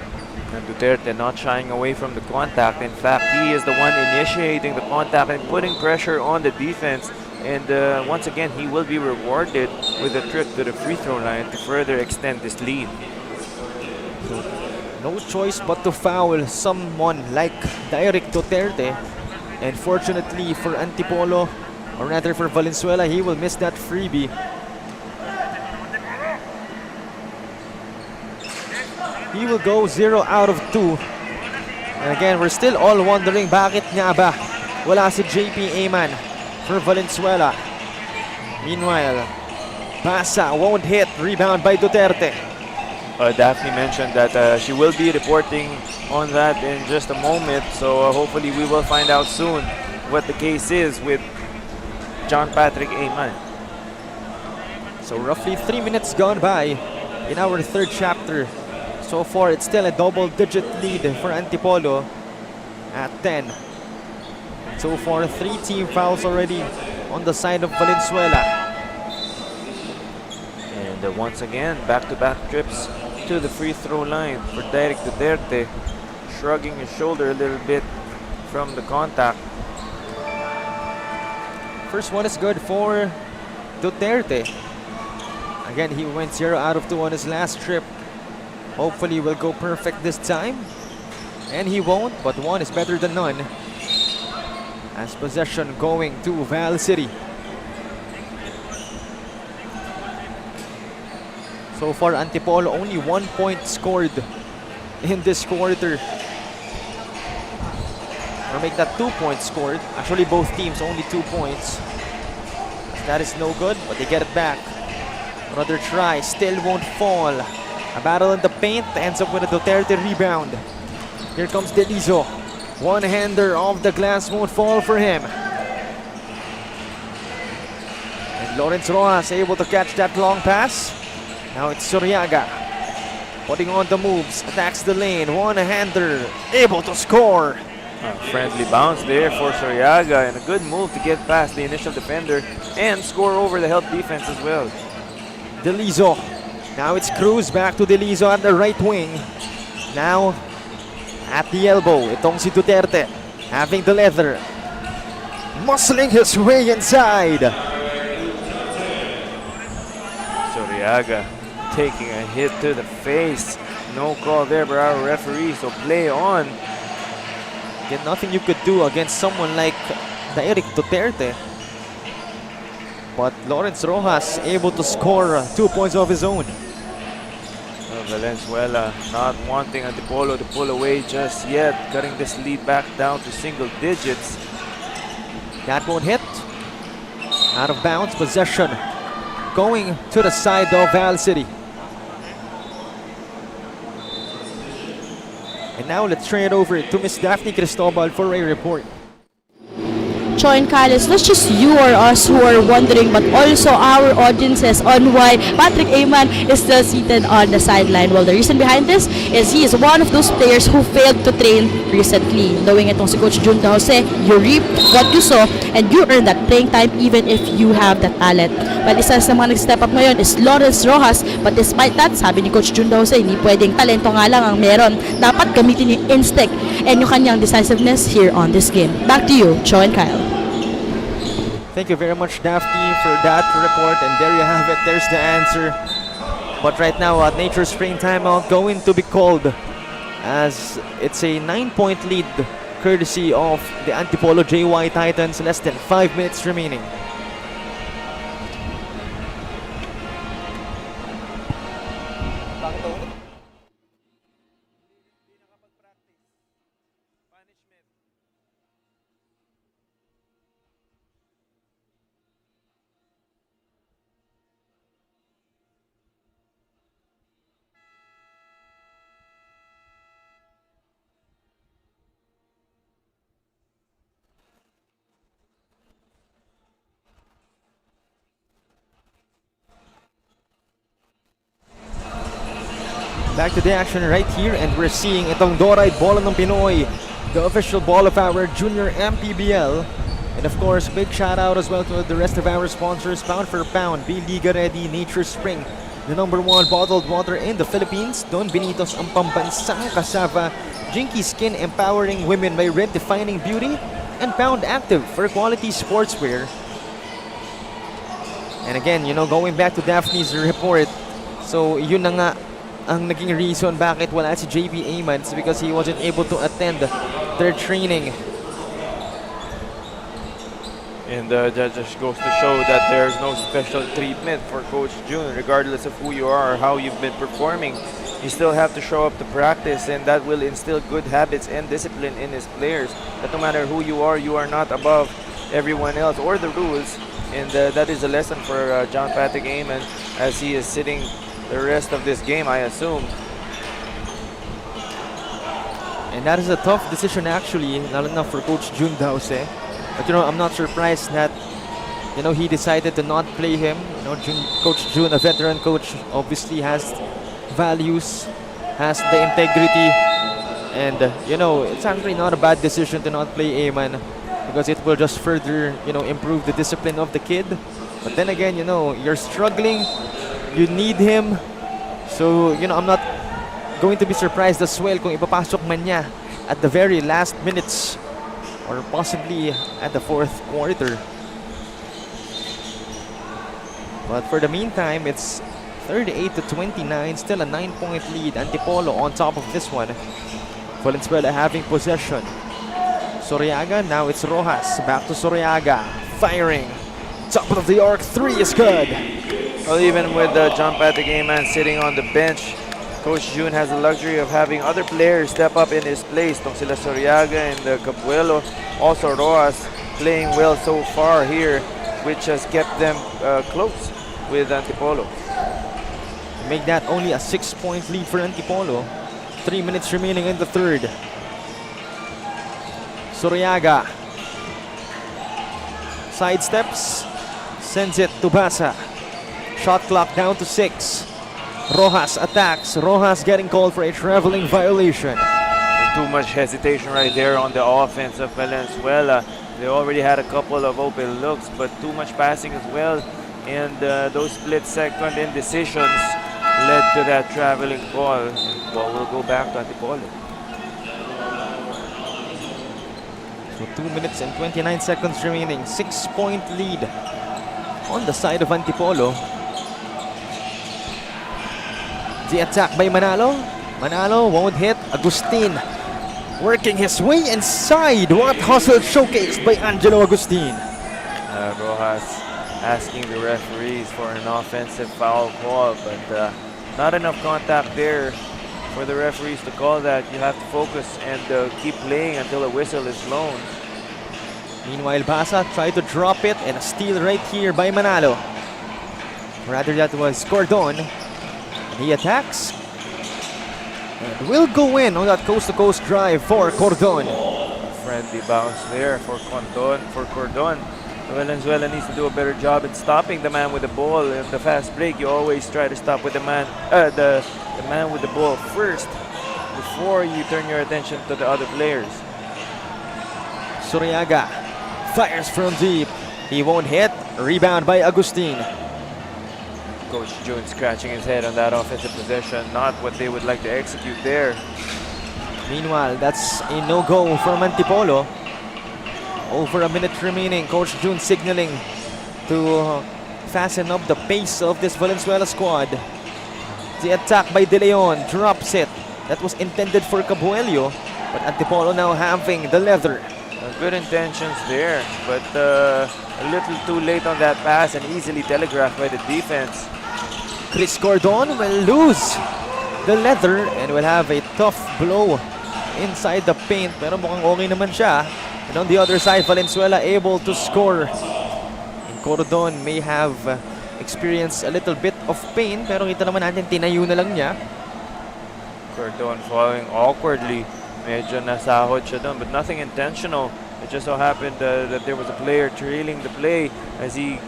And Duterte not shying away from the contact. In fact, he is the one initiating the contact and putting pressure on the defense. And once again, he will be rewarded with a trip to the free throw line to further extend this lead. No choice but to foul someone like Derek Duterte. And fortunately for Antipolo, or rather for Valenzuela, he will miss that freebie. He will go 0 out of 2. And again, we're still all wondering bakit nga ba wala si JP Aman for Valenzuela. Meanwhile, Basa won't hit. Rebound by Duterte. Daphne mentioned that she will be reporting on that in just a moment. So hopefully we will find out soon what the case is with John Patrick Aman. So roughly 3 minutes gone by in our third chapter. So far, it's still a double-digit lead for Antipolo at 10. So far, 3 team fouls already on the side of Valenzuela. And once again, back-to-back trips to the free throw line for Derek Duterte, shrugging his shoulder a little bit from the contact. First one is good for Duterte. Again, he went 0 out of 2 on his last trip. Hopefully will go perfect this time. And he won't, but 1 is better than none. As possession going to Val City. So far, Antipolo only 1 point scored in this quarter. Or make that 2 points scored. Actually, both teams only 2 points. That is no good, but they get it back. Another try, still won't fall. A battle in the paint ends up with a Duterte rebound. Here comes Delizo. One-hander off the glass won't fall for him. And Lawrence Rojas able to catch that long pass. Now it's Soriaga. Putting on the moves, attacks the lane. One-hander, able to score. A friendly bounce there for Soriaga, and a good move to get past the initial defender and score over the help defense as well. Delizo. Now it's Cruz, back to Delizo at the right wing. Now at the elbow, itong si Duterte having the leather. Muscling his way inside. Soriaga taking a hit to the face. No call there by our referee, so play on. Again, nothing you could do against someone like Derek Duterte. But Lawrence Rojas able to score 2 points of his own. Valenzuela not wanting Antipolo to pull away just yet, cutting this lead back down to single digits. That won't hit. Out of bounds, possession going to the side of Val City. And now let's turn it over to Miss Daphne Cristobal for a report. Choi and Kyle, it's not just you or us who are wondering, but also our audiences on why Patrick Aman is still seated on the sideline. Well, the reason behind this is he is one of those players who failed to train recently. Knowing itong si Coach Jun Jose, you reap what you sow and you earn that playing time even if you have that talent. Well, isa sa mga nag-step up ngayon is Lawrence Rojas, but despite that, sabi ni Coach Jun Jose, hindi pwedeng talento nga lang ang meron. Dapat gamitin yung instinct and yung kanyang decisiveness here on this game. Back to you, Choi and Kyle. Thank you very much, Daphne, for that report. And there you have it. There's the answer. But right now, Nature Spring timeout going to be called as it's a 9-point lead courtesy of the Antipolo JY Titans. Less than 5 minutes remaining. Back to the action right here, and we're seeing itong Dorite Bola ng Pinoy, the official ball of our junior MPBL. And of course, big shout out as well to the rest of our sponsors, Pound for Pound, Be Liga Ready, Nature Spring, the #1 bottled water in the Philippines, Don Benitos ang pambansang kasava, Jinky Skin empowering women by redefining beauty, and Pound Active for quality sportswear. And again, going back to Daphne's report, so yun na nga ang naging reason bakit wala si JB Ayman. It's because he wasn't able to attend their training. And that just goes to show that there's no special treatment for Coach June, regardless of who you are or how you've been performing. You still have to show up to practice, and that will instill good habits and discipline in his players. That no matter who you are not above everyone else or the rules. And that is a lesson for John Patrick Ayman as he is sitting the rest of this game, I assume. And that is a tough decision actually, lalo na for Coach June Dause. But I'm not surprised that he decided to not play him. Coach June, a veteran coach, obviously has values, has the integrity, and it's actually not a bad decision to not play Ayman because it will just further improve the discipline of the kid. But then again, you're struggling, you need him, so I'm not going to be surprised as well kung ipapasok man niya at the very last minutes or possibly at the fourth quarter. But for the meantime, it's 38-29, still a 9-point lead. Antipolo on top of this one. Valenzuela having possession. Soriaga, now it's Rojas. Back to Soriaga, firing. Top of the arc, 3 is good. Well, even with John Patrick Ayman sitting on the bench, Coach June has the luxury of having other players step up in his place. Tong sila Soriaga and Capuelo, also Rojas playing well so far here, which has kept them close with Antipolo. Make that only a 6-point lead for Antipolo. 3 minutes remaining in the third. Soriaga sidesteps, sends it to Basa. Shot clock down to 6. Rojas attacks. Rojas getting called for a traveling violation. Too much hesitation right there on the offense of Valenzuela. They already had a couple of open looks, but too much passing as well. And those split-second indecisions led to that traveling call. And ball will go back to Antipolo. So 2 minutes and 29 seconds remaining. 6-point lead on the side of Antipolo. The attack by Manalo. Manalo won't hit. Agustin working his way inside. What hustle showcased by Angelo Agustin. Rojas asking the referees for an offensive foul call, but not enough contact there for the referees to call that. You have to focus and keep playing until a whistle is blown. Meanwhile, Basa tried to drop it, and a steal right here by Manalo. Rather, that was Cordon. He attacks and will go in on that coast-to-coast drive for Cordon. Friendly bounce there for Cordon. Valenzuela needs to do a better job in stopping the man with the ball. In the fast break, you always try to stop with the man with the ball first before you turn your attention to the other players. Soriaga fires from deep. He won't hit. Rebound by Agustin. Coach June scratching his head on that offensive possession. Not what they would like to execute there. Meanwhile, that's a no-go from Antipolo. Over a minute remaining. Coach June signaling to fasten up the pace of this Valenzuela squad. The attack by De Leon drops it. That was intended for Cabuelio, but Antipolo now having the leather. Good intentions there, but a little too late on that pass and easily telegraphed by the defense. Chris Cordon will lose the leather and will have a tough blow inside the paint, pero mukhang okay naman siya. And on the other side, Valenzuela able to score. And Cordon may have experienced a little bit of pain, pero kita naman natin tinayo na lang niya. Cordon falling awkwardly. Medyo nasahod siya doon, but nothing intentional. It just so happened that there was a player trailing the play as he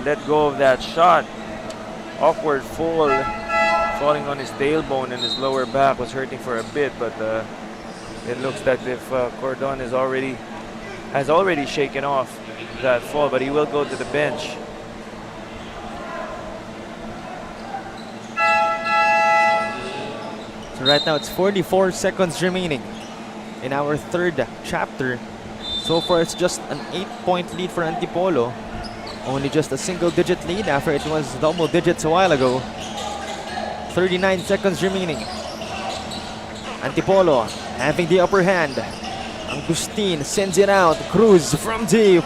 let go of that shot. Awkward fall falling on his tailbone and his lower back was hurting for a bit, but it looks that if Cordon has already shaken off that fall, but he will go to the bench. So right now it's 44 seconds remaining in our third chapter. So far it's just an 8-point lead for Antipolo. Only just a single-digit lead after it was double digits a while ago. 39 seconds remaining. Antipolo having the upper hand. Agustin sends it out. Cruz from deep.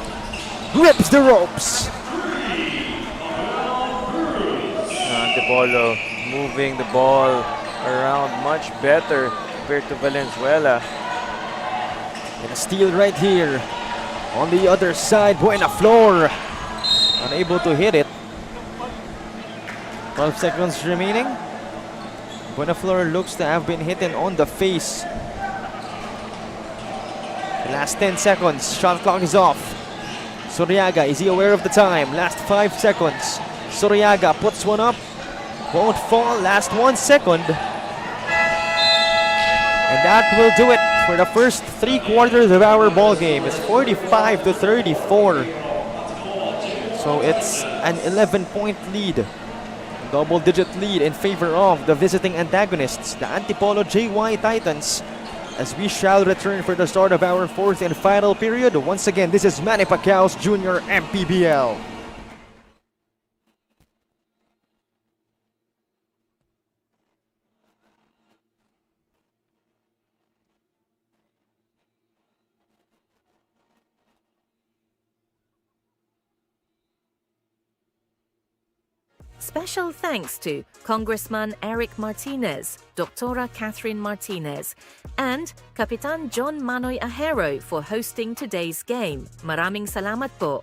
Grips the ropes. Antipolo moving the ball around much better compared to Valenzuela. And a steal right here. On the other side, Buenaflor unable to hit it. 12 seconds remaining. Buenaflor looks to have been hit on the face. The last 10 seconds, shot clock is off. Soriaga, is he aware of the time? Last 5 seconds. Soriaga puts one up. Won't fall, last 1 second. And that will do it for the first 3 quarters of our ball game. It's 45-34. So it's an 11-point lead. Double-digit lead in favor of the visiting antagonists, the Antipolo JY Titans, as we shall return for the start of our fourth and final period. Once again, this is Manny Pacquiao's Junior MPBL. Special thanks to Congressman Eric Martinez, Dr. Catherine Martinez, and Kapitan John Manoy Ahero for hosting today's game. Maraming salamat po.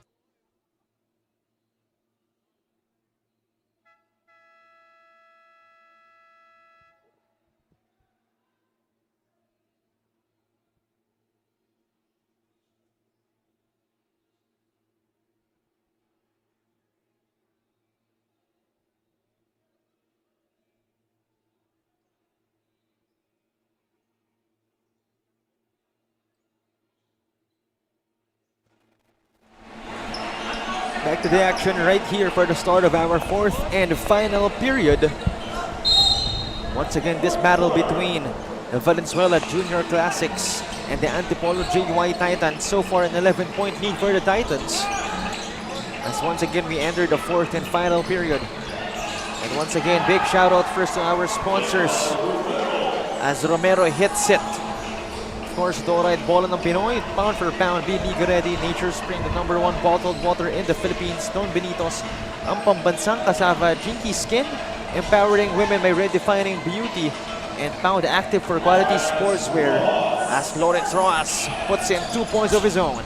Back to the action right here for the start of our fourth and final period. Once again, this battle between the Valenzuela Junior Classics and the Antipolo JY Titans. So far an 11-point lead for the Titans. As once again we enter the fourth and final period. And once again, big shout out first to our sponsors as Romero hits it. Of course, Dorite Bola ng Pinoy, pound for pound, Liga Ready, Nature Spring, the #1 bottled water in the Philippines, Don Benitos, ang pambansang kasava, Jinky Skin, empowering women by redefining beauty, and Pound Active for quality sportswear, as Lawrence Rojas puts in 2 points of his own.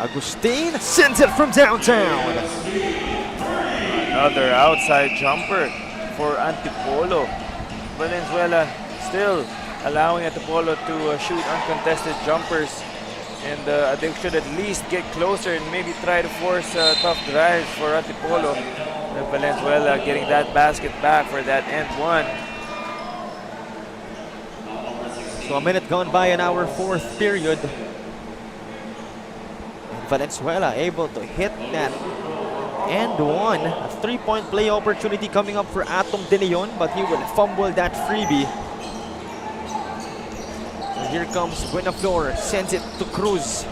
Agustin sends it from downtown. Another outside jumper for Antipolo. Valenzuela still allowing Antipolo to shoot uncontested jumpers, and they should at least get closer and maybe try to force tough drives for Antipolo. Valenzuela getting that basket back for that end one. So a minute gone by in our fourth period. Valenzuela able to hit that and one. A 3-point play opportunity coming up for Atom De Leon, but he will fumble that freebie. So here comes Buenaflor, sends it to Cruz.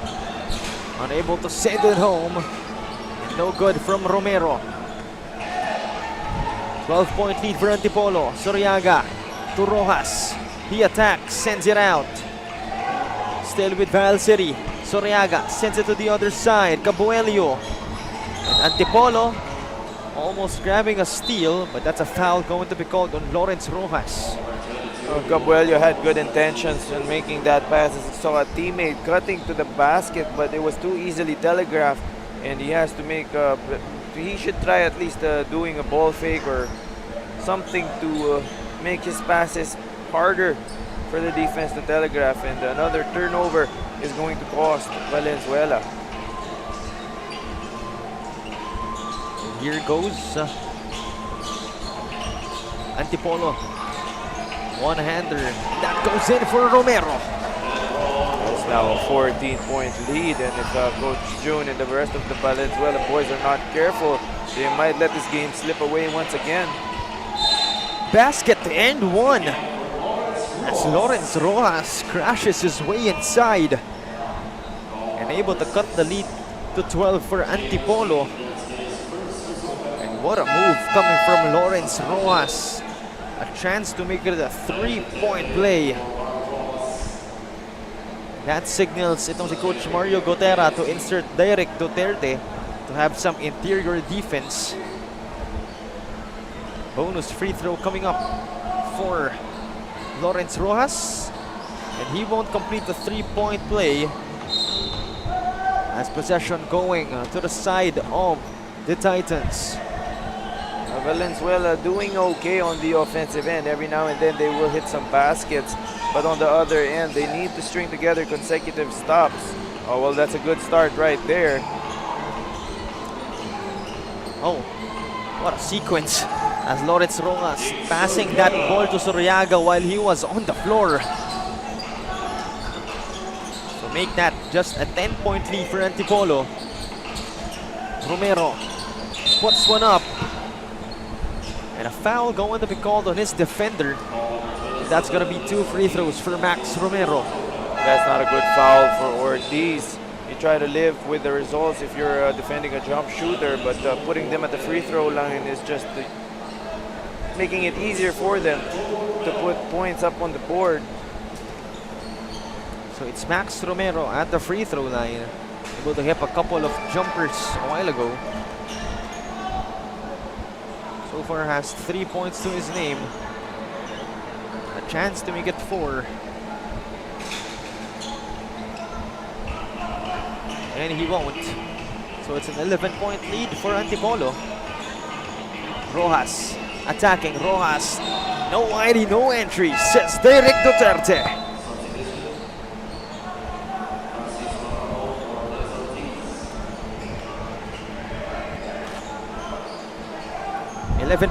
Unable to send it home. No good from Romero. 12-point lead for Antipolo. Soriaga to Rojas. He attacks, sends it out. Still with Val City. Soriaga sends it to the other side. Cabuelio. And Antipolo almost grabbing a steal, but that's a foul going to be called on Lawrence Rojas. Cabuelio had good intentions in making that pass as he saw a teammate cutting to the basket, but it was too easily telegraphed, and he has to make he should try at least doing a ball fake or something to make his passes harder for the defense to telegraph, and another turnover is going to cost Valenzuela. here goes Antipolo. One-hander. That goes in for Romero. It's now a 14-point lead, and if Coach June and the rest of the Valenzuela boys are not careful, they might let this game slip away once again. Basket and one. As Lawrence Rojas crashes his way inside and able to cut the lead to 12 for Antipolo. And what a move coming from Lawrence Rojas. A chance to make it a 3-point play. That signals itong si Coach Mario Gotera to insert Derek Duterte to have some interior defense. Bonus free throw coming up for Lawrence Rojas, and he won't complete the 3-point play as possession going to the side of the Titans. Valenzuela doing okay on the offensive end. Every now and then they will hit some baskets, but on the other end they need to string together consecutive stops. Oh, well, that's a good start right there. Oh, what a sequence as Lawrence Rojas passing that ball to Suryaga while he was on the floor. So make that just a 10-point lead for Antipolo. Romero puts one up. And a foul going to be called on his defender. That's going to be 2 free throws for Max Romero. That's not a good foul for Ortiz. You try to live with the results if you're defending a jump shooter, but putting them at the free throw line is just making it easier for them to put points up on the board. So it's Max Romero at the free throw line, able to hit a couple of jumpers a while ago. So far has 3 points to his name. A chance to make it 4. And he won't. So it's an 11-point lead for Antipolo. Rojas attacking. Rojas. No ID, no entry, says Derek Duterte.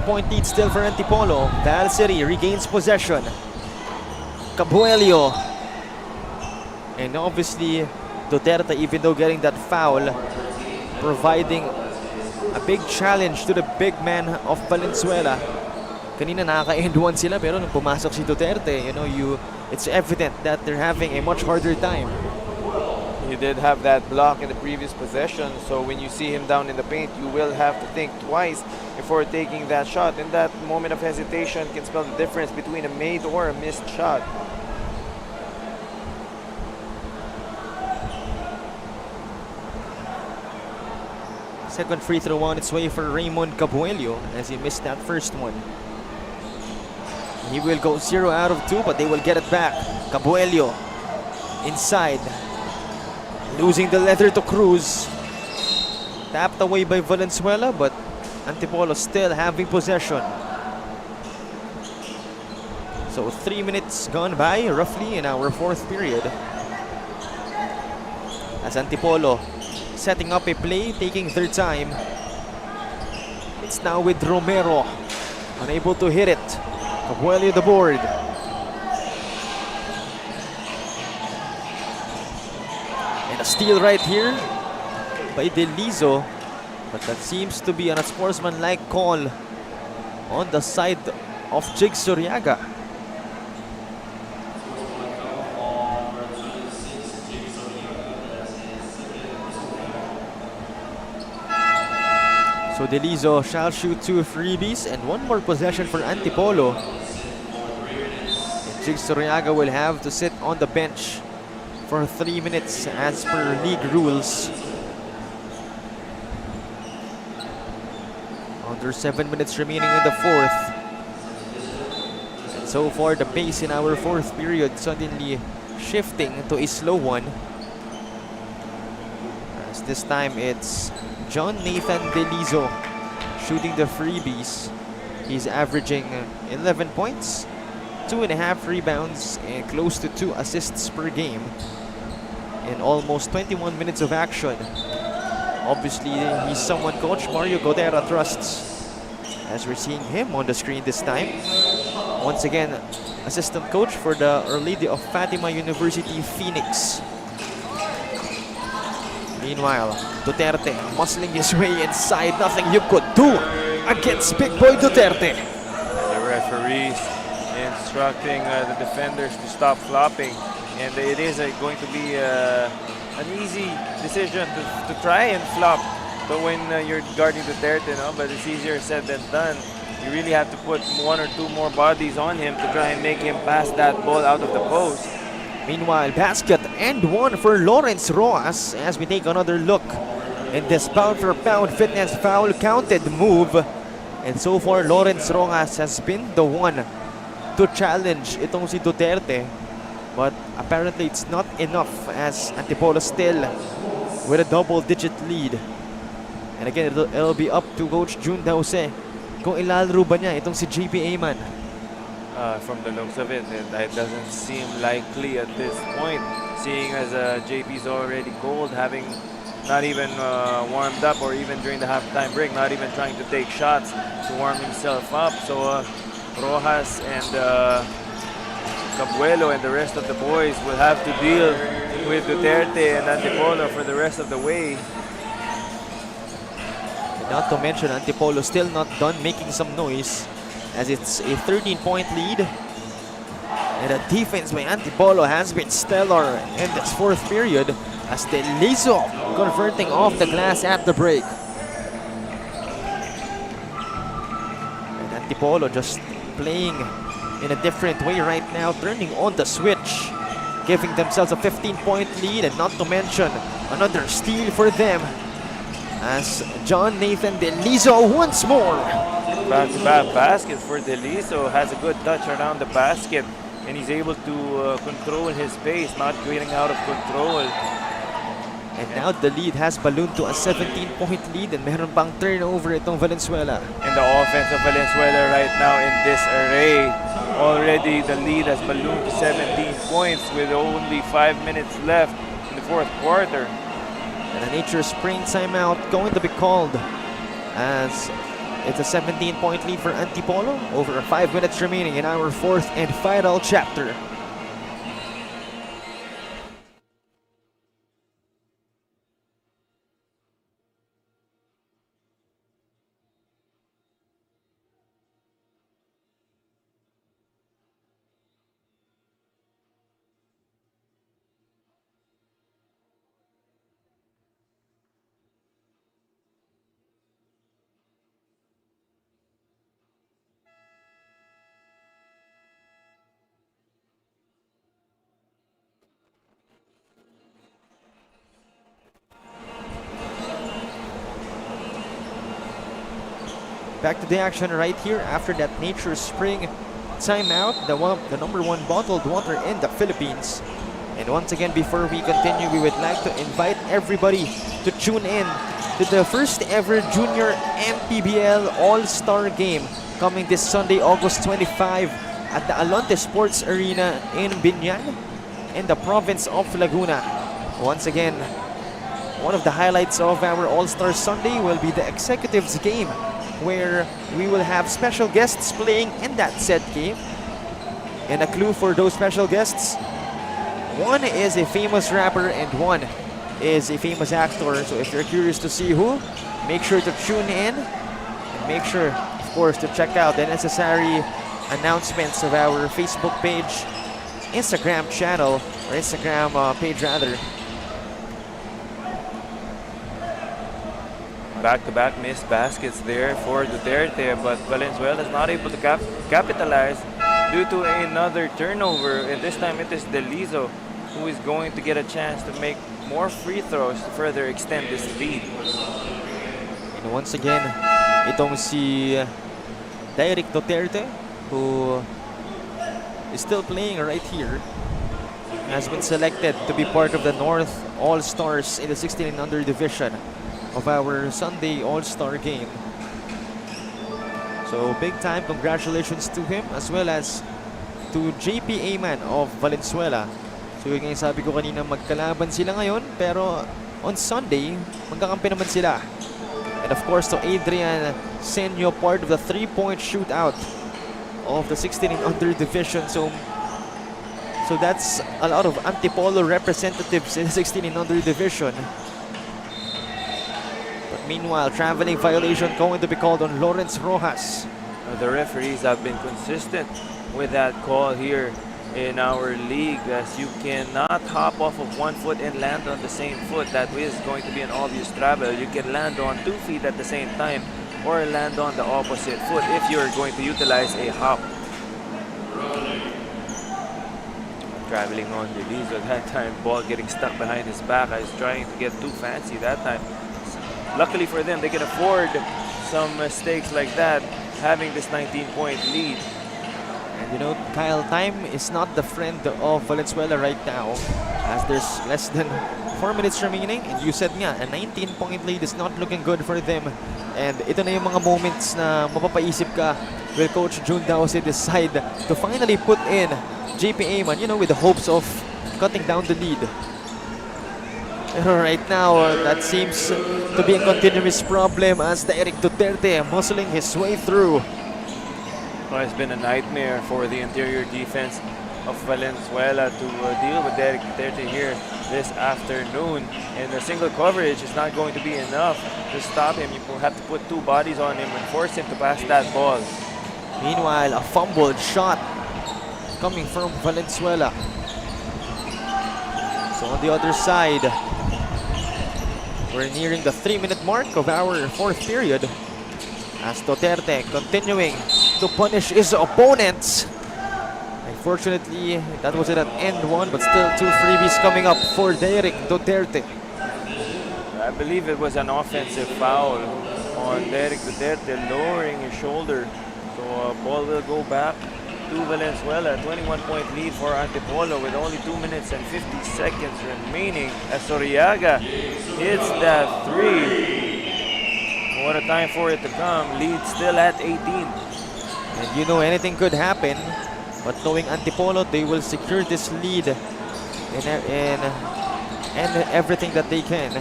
Point lead still for Antipolo. Val City regains possession. Cabuelio. And obviously Duterte, even though getting that foul, providing a big challenge to the big man of Valenzuela. Kanina nakaka-end one sila, pero nung pumasok si Duterte, it's evident that they're having a much harder time. He did have that block in the previous possession, so when you see him down in the paint, you will have to think twice before taking that shot. And that moment of hesitation can spell the difference between a made or a missed shot. Second free throw on its way for Raymond Cabuelio as he missed that first one. He will go 0 out of 2, but they will get it back. Cabuelio inside. Losing the leather to Cruz. Tapped away by Valenzuela, but Antipolo still having possession. So 3 minutes gone by roughly in our 4th period. As Antipolo setting up a play, taking their time. It's now with Romero. Unable to hit it. Cabuelio the board. And a steal right here by Delizo. But that seems to be an unsportsmanlike call on the side of Jig Suryaga. So Delizo shall shoot 2 freebies and 1 more possession for Antipolo. And Jig Suryaga will have to sit on the bench for 3 minutes as per league rules. Under 7 minutes remaining in the 4th. And so far the pace in our 4th period suddenly shifting to a slow one. As this time it's John Nathan Delizo shooting the freebies. He's averaging 11 points, 2.5 rebounds, and close to 2 assists per game in almost 21 minutes of action. Obviously, he's someone Coach Mario Godera trusts, as we're seeing him on the screen this time. Once again, assistant coach for the Our Lady of Fatima University Phoenix. Meanwhile, Duterte muscling his way inside. Nothing you could do against Big Boy Duterte. The referees instructing the defenders to stop flopping, and it is going to be an easy decision to try and flop. But when you're guarding Duterte, but it's easier said than done. You really have to put one or two more bodies on him to try and make him pass that ball out of the post. Meanwhile, basket and one for Lawrence Rojas as we take another look in this pound-for-pound fitness foul counted move. And so far, Lawrence Rojas has been the one to challenge itong si Duterte. But apparently it's not enough as Antipolo still with a double-digit lead. And again, it'll be up to Coach Jun Jose kung ilalaro ba niya itong si JP Ayman. From the looks of it, it doesn't seem likely at this point, seeing as JP's already cold, having not even warmed up, or even during the halftime break, not even trying to take shots to warm himself up. So Rojas and Cabuelo and the rest of the boys will have to deal with Duterte and Antipolo for the rest of the way. And not to mention, Antipolo still not done making some noise, as it's a 13-point lead. And the defense by Antipolo has been stellar in this fourth period, as Delizo converting off the glass at the break. And Antipolo just playing in a different way right now, turning on the switch, giving themselves a 15-point lead, and not to mention another steal for them, as John Nathan Delizo once more. Back-to-back baskets for Delizo. Has a good touch around the basket, and he's able to control his pace, not getting out of control. And now the lead has ballooned to a 17-point lead, and meron pang turnover itong Valenzuela. And the offense of Valenzuela right now in this array, already the lead has ballooned to 17 points with only 5 minutes left in the fourth quarter. And a Nature Spring timeout going to be called, as it's a 17-point lead for Antipolo over 5 minutes remaining in our fourth and final chapter. Back to the action right here after that Nature Spring timeout, the number one bottled water in the Philippines. And once again, before we continue, we would like to invite everybody to tune in to the first ever Junior MPBL All-Star Game coming this Sunday, August 25 at the Alonte Sports Arena in Binyan in the province of Laguna. Once again, one of the highlights of our All-Star Sunday will be the Executives game, where we will have special guests playing in that said game. And a clue for those special guests: one is a famous rapper and one is a famous actor. So if you're curious to see who, make sure to tune in, and make sure, of course, to check out the necessary announcements of our Facebook page, Instagram channel, or Instagram page rather. Back-to-back missed baskets there for Duterte, but Valenzuela is not able to capitalize due to another turnover, and this time it is Delizo who is going to get a chance to make more free throws to further extend this lead. And once again, itong si Derek Duterte, who is still playing right here, has been selected to be part of the North All-Stars in the 16 and under division of our Sunday All-Star game. So big time congratulations to him, as well as to JP Ayman of Valenzuela. So yun nga yung sabi ko kanina, magkalaban sila ngayon, pero on Sunday, magkakampi naman sila. And of course, to Adrian Senyo, part of the 3-point shootout of the 16 and under division. So that's a lot of Antipolo representatives in the 16 and under division. But meanwhile, traveling violation going to be called on Lawrence Rojas. The referees have been consistent with that call here in our league, as you cannot hop off of one foot and land on the same foot. That is going to be an obvious travel. You can land on 2 feet at the same time or land on the opposite foot if you're going to utilize a hop. Traveling on the leads at that time, ball getting stuck behind his back. I was trying to get too fancy that time. Luckily for them, they can afford some mistakes like that, having this 19-point lead. And you know, Kyle, time is not the friend of Valenzuela right now, as there's less than 4 minutes remaining. And you said nga, a 19-point lead is not looking good for them. And ito na yung mga moments na mapapaisip ka, will Coach Jun Dause decide to finally put in JP Ayman, you know, with the hopes of cutting down the lead. Pero right now, that seems to be a continuous problem as the Eric Duterte muscling his way through. Well, it's been a nightmare for the interior defense of Valenzuela to deal with Derek Duterte here this afternoon. And the single coverage is not going to be enough to stop him. You will have to put 2 bodies on him and force him to pass that ball. Meanwhile, a fumbled shot coming from Valenzuela. So on the other side, we're nearing the 3-minute mark of our 4th period, as Duterte continuing to punish his opponents. Unfortunately, that was at an end one, but still 2 freebies coming up for Derek Duterte. I believe it was an offensive foul on Derek Duterte, lowering his shoulder. So ball will go back to Valenzuela. 21-point lead for Antipolo with only 2 minutes and 50 seconds remaining as Soriaga hits that 3. What a time for it to come. Lead still at 18. And you know, anything could happen, but knowing Antipolo, they will secure this lead in everything that they can.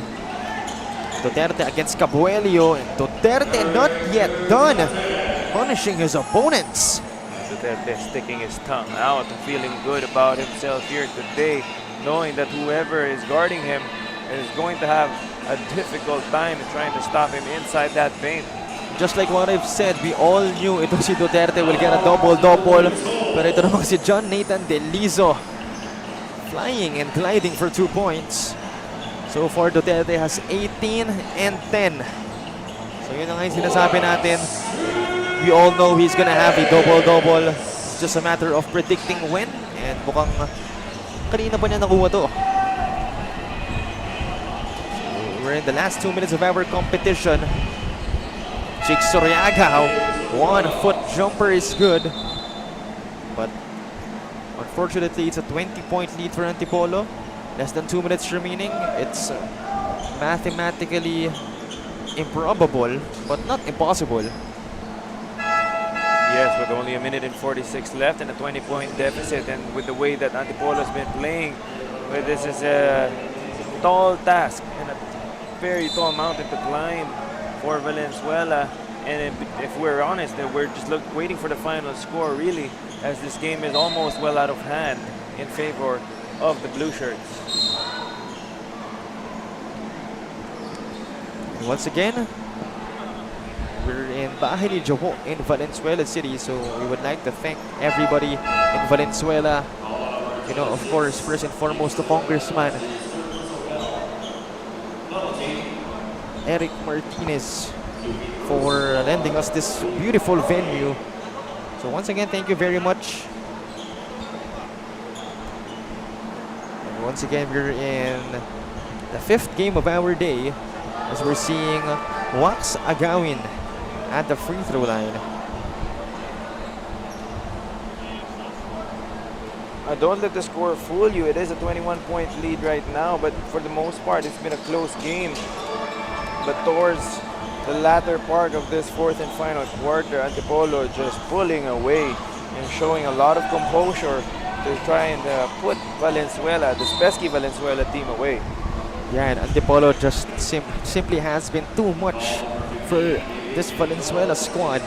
Duterte against Cabuelio, and Duterte not yet done punishing his opponents. Duterte sticking his tongue out and feeling good about himself here today, knowing that whoever is guarding him is going to have a difficult time trying to stop him inside that paint. Just like what I've said, we all knew ito si Duterte will get a double-double. Pero ito naman si John Nathan Delizo flying and gliding for 2 points. So far, Duterte has 18 and 10. So yun na nga yung sinasabi natin. We all know he's gonna have a double-double. It's just a matter of predicting when. And mukhang kanina pa niya nakuha to. So we're in the last 2 minutes of our competition. Jake Soriaga, 1-foot jumper is good. But unfortunately, it's a 20-point lead for Antipolo. Less than 2 minutes remaining. It's mathematically improbable, but not impossible. Yes, with only a minute and 46 left and a 20-point deficit, and with the way that Antipolo has been playing, this is a tall task and a very tall mountain to climb for Valenzuela. And if we're honest, then we're just waiting for the final score, really, as this game is almost well out of hand in favor of the blue shirts. Once again, we're in Bahay ni Jawo in Valenzuela City, so we would like to thank everybody in Valenzuela. You know, of course, first and foremost, the Congressman Eric Martinez for lending us this beautiful venue. So once again, thank you very much. And once again, we're in the 5th game of our day, as we're seeing Wax Agawin at the free throw line. Don't let the score fool you. It is a 21-point lead right now, but for the most part, it's been a close game. But towards the latter part of this 4th and final quarter, Antipolo just pulling away and showing a lot of composure to try and put Valenzuela, this pesky Valenzuela team, away. Yeah, and Antipolo just simply has been too much for this Valenzuela squad.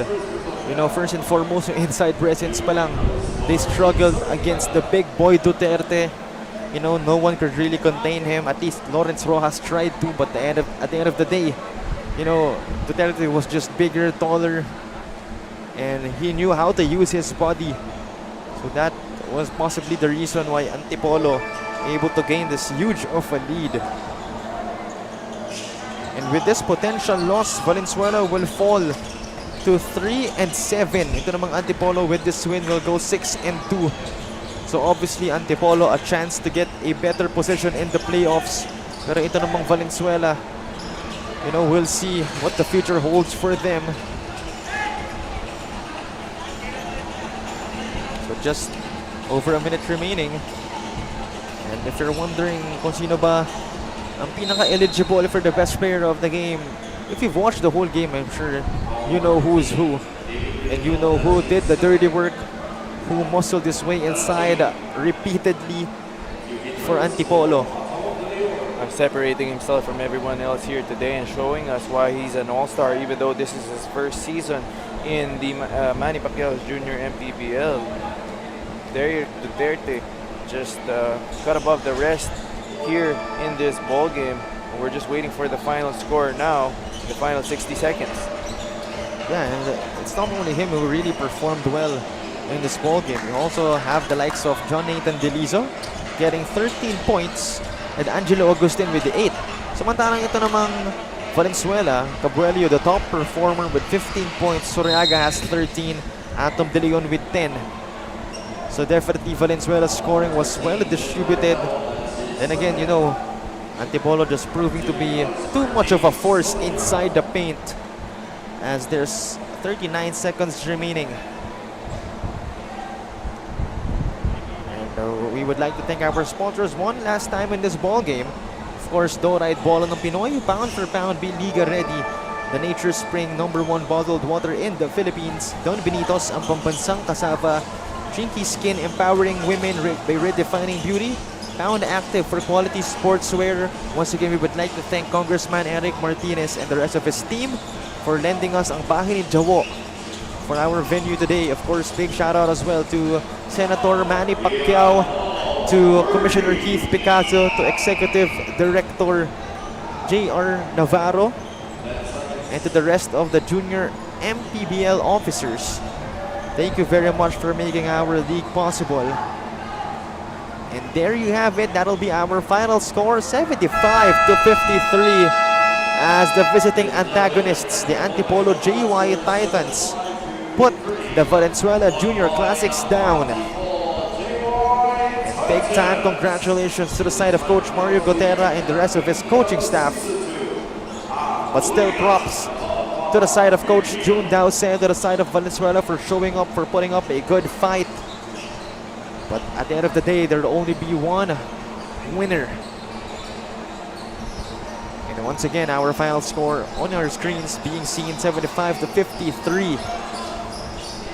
You know, first and foremost, yung inside presence pa lang, they struggled against the big boy Duterte. You know, no one could really contain him. At least Lawrence Rojas tried to, but at the end of the day, you know, Duterte was just bigger, taller, and he knew how to use his body. So that was possibly the reason why Antipolo able to gain this huge of a lead. And with this potential loss, Valenzuela will fall to 3-7. Ito namang Antipolo with this win will go 6-2. So obviously Antipolo a chance to get a better position in the playoffs. Pero ito namang Valenzuela, you know, we'll see what the future holds for them. So just over a minute remaining. And if you're wondering kung sino ba ang pinaka-eligible for the best player of the game, if you've watched the whole game, I'm sure you know who's who. And you know who did the dirty work, who muscled his way inside repeatedly for Antipolo. Separating himself from everyone else here today and showing us why he's an all-star, even though this is his first season in the Manny Pacquiao Jr. MPBL. There, Duterte just got above the rest here in this ball game. We're just waiting for the final score now, the final 60 seconds. Yeah, and it's not only him who really performed well in this ball game. We also have the likes of John Nathan Delizo getting 13 points and Angelo Agustin with the 8. Samantalang ito namang Valenzuela, Cabuelio, the top performer with 15 points. Soriaga has 13, Atom De Leon with 10. So definitely Valenzuela's scoring was well distributed. Then again, you know, Antipolo just proving to be too much of a force inside the paint as there's 39 seconds remaining. And we would like to thank our sponsors one last time in this ball game. Of course, Dorite Bola ng Pinoy, pound for pound, Biliga ready. The Nature Spring #1 bottled water in the Philippines. Don Benitos, ang pambansang kasava. Drinky Skin, empowering women by redefining beauty. Pound Active for quality sportswear. Once again, we would like to thank Congressman Eric Martinez and the rest of his team for lending us ang Bahay ni Jawo for our venue today. Of course, big shout out as well to Senator Manny Pacquiao, to Commissioner Keith Picasso, to Executive Director J.R. Navarro, and to the rest of the junior MPBL officers. Thank you very much for making our league possible. And there you have it. That'll be our final score, 75-53, as the visiting antagonists, the Antipolo JY Titans, put the Valenzuela Junior Classics down. And big time congratulations to the side of Coach Mario Gotera and the rest of his coaching staff. But still props to the side of Coach Jun Dause, to the side of Valenzuela for showing up, for putting up a good fight. But at the end of the day, there'll only be one winner. And once again, our final score on our screens being seen, 75-53.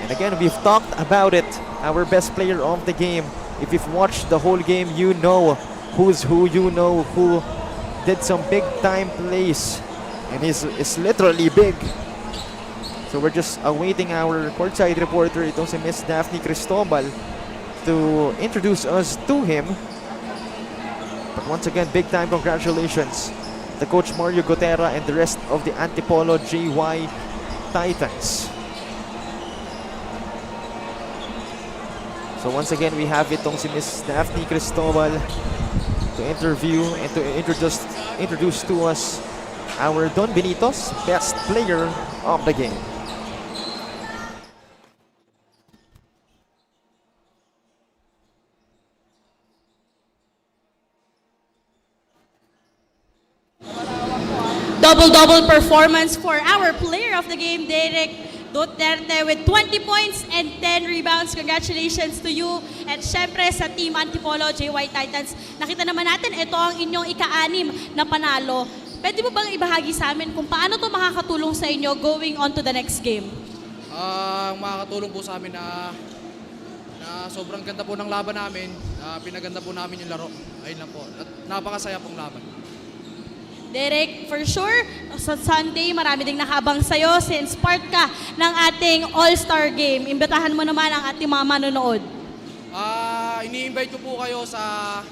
And again, we've talked about it, our best player of the game. If you've watched the whole game, you know who's who, you know who did some big time plays. And he's literally big. So we're just awaiting our courtside reporter, itong si Miss Daphne Cristobal, to introduce us to him. But once again, big time congratulations to Coach Mario Gotera and the rest of the Antipolo JY Titans. So once again, we have itong si Miss Daphne Cristobal to interview and to introduce to us our Don Benitos, best player of the game. Double-double performance for our player of the game, Derek Duterte, with 20 points and 10 rebounds. Congratulations to you. At syempre sa Team Antipolo JY Titans, nakita naman natin ito ang inyong ika-6 na panalo. Pwede mo bang ibahagi sa amin kung paano to makakatulong sa inyo going on to the next game? Makakatulong po sa amin na sobrang ganda po ng laban namin. Pinaganda po namin yung laro. Ayun lang po. At napakasaya pong laban. Derek, for sure, sa Sunday, marami ding nakabang sa'yo since part ka ng ating All-Star Game. Imbitahan mo naman ang ating mga manonood. Ini-invite ko po kayo sa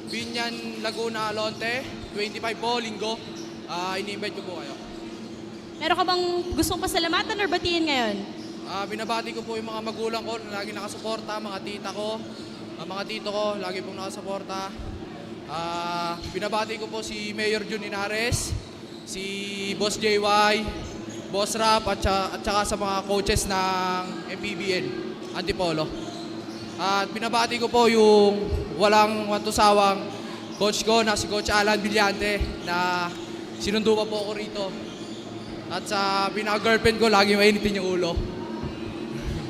Binyan, Laguna, Lonte, 25 po, linggo. Ini-invite ko po kayo. Meron ka bang gustong pasalamatan or batiin ngayon? Binabati ko po yung mga magulang ko na lagi nakasuporta, mga tita ko, mga tito ko, lagi pong nakasuporta. Binabati ko po si Mayor Jun Inares, si Boss JY, Boss Rap, at saka sa mga coaches ng MPBL, Antipolo. At binabati ko po yung walang matusawang coach ko na si Coach Alan Villante na sinundo pa po ako rito. At sa pinaka-girlfriend ko, lagi mainitin yung ulo.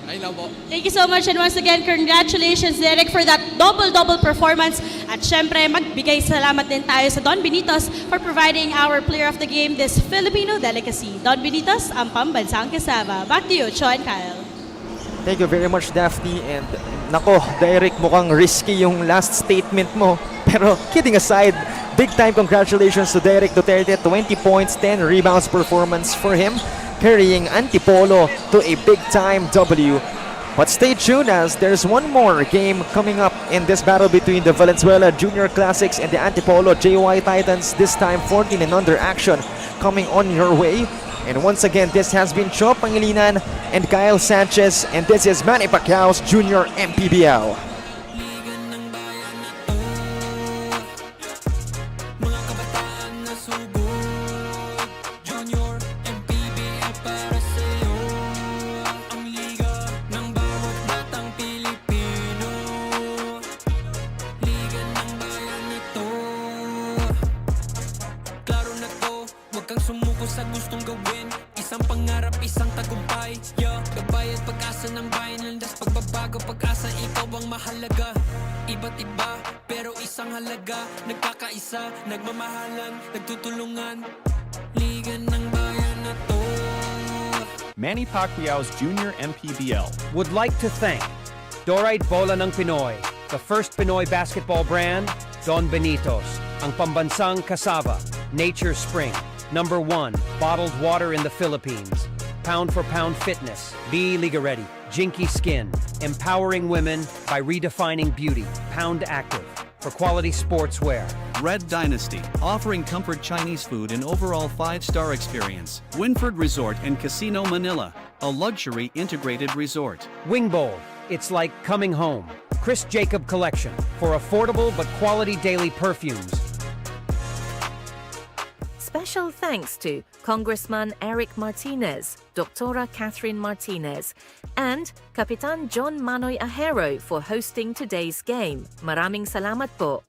Ayun lang po. Thank you so much and once again, congratulations Derek for that double-double performance. At syempre, magbigay salamat din tayo sa Don Benitos for providing our player of the game this Filipino delicacy. Don Benitos, ang pambansang kasama. Back to you, Cho and Kyle. Thank you very much, Daphne. And nako, Derek, mukhang risky yung last statement mo. Pero kidding aside, big time congratulations to Derek Duterte. 20 points, 10 rebounds performance for him, carrying Antipolo to a big time W. But stay tuned as there's one more game coming up in this battle between the Valenzuela Junior Classics and the Antipolo JY Titans. This time 14 and under action coming on your way. And once again, this has been Cho Pangilinan and Kyle Sanchez, and this is Manny Pacquiao's Junior MPBL. Sumuko sa gustong gawin, isang pangarap, isang tagumpay. Gabay at pag-asa ng bayan, landas pagbabago, pag-asa, ikaw ang mahalaga. Iba't iba, pero isang halaga. Nagkakaisa, nagmamahalan, nagtutulungan. Liga ng bayan na to. Manny Pacquiao's Junior MPBL would like to thank Dorite Bola ng Pinoy, the first Pinoy basketball brand, Don Benitos, ang pambansang kasava, Nature Spring, #1 bottled water in the Philippines, pound for pound fitness, Be Liga Ready, Jinky Skin, empowering women by redefining beauty, Pound Active, for quality sportswear. Red Dynasty, offering comfort Chinese food and overall 5-star experience. Winford Resort and Casino Manila, a luxury integrated resort. Wing Bowl, it's like coming home. Chris Jacob Collection, for affordable but quality daily perfumes. Special thanks to Congressman Eric Martinez, Dr. Catherine Martinez, and Kapitan John Manoy Ahero for hosting today's game. Maraming salamat po.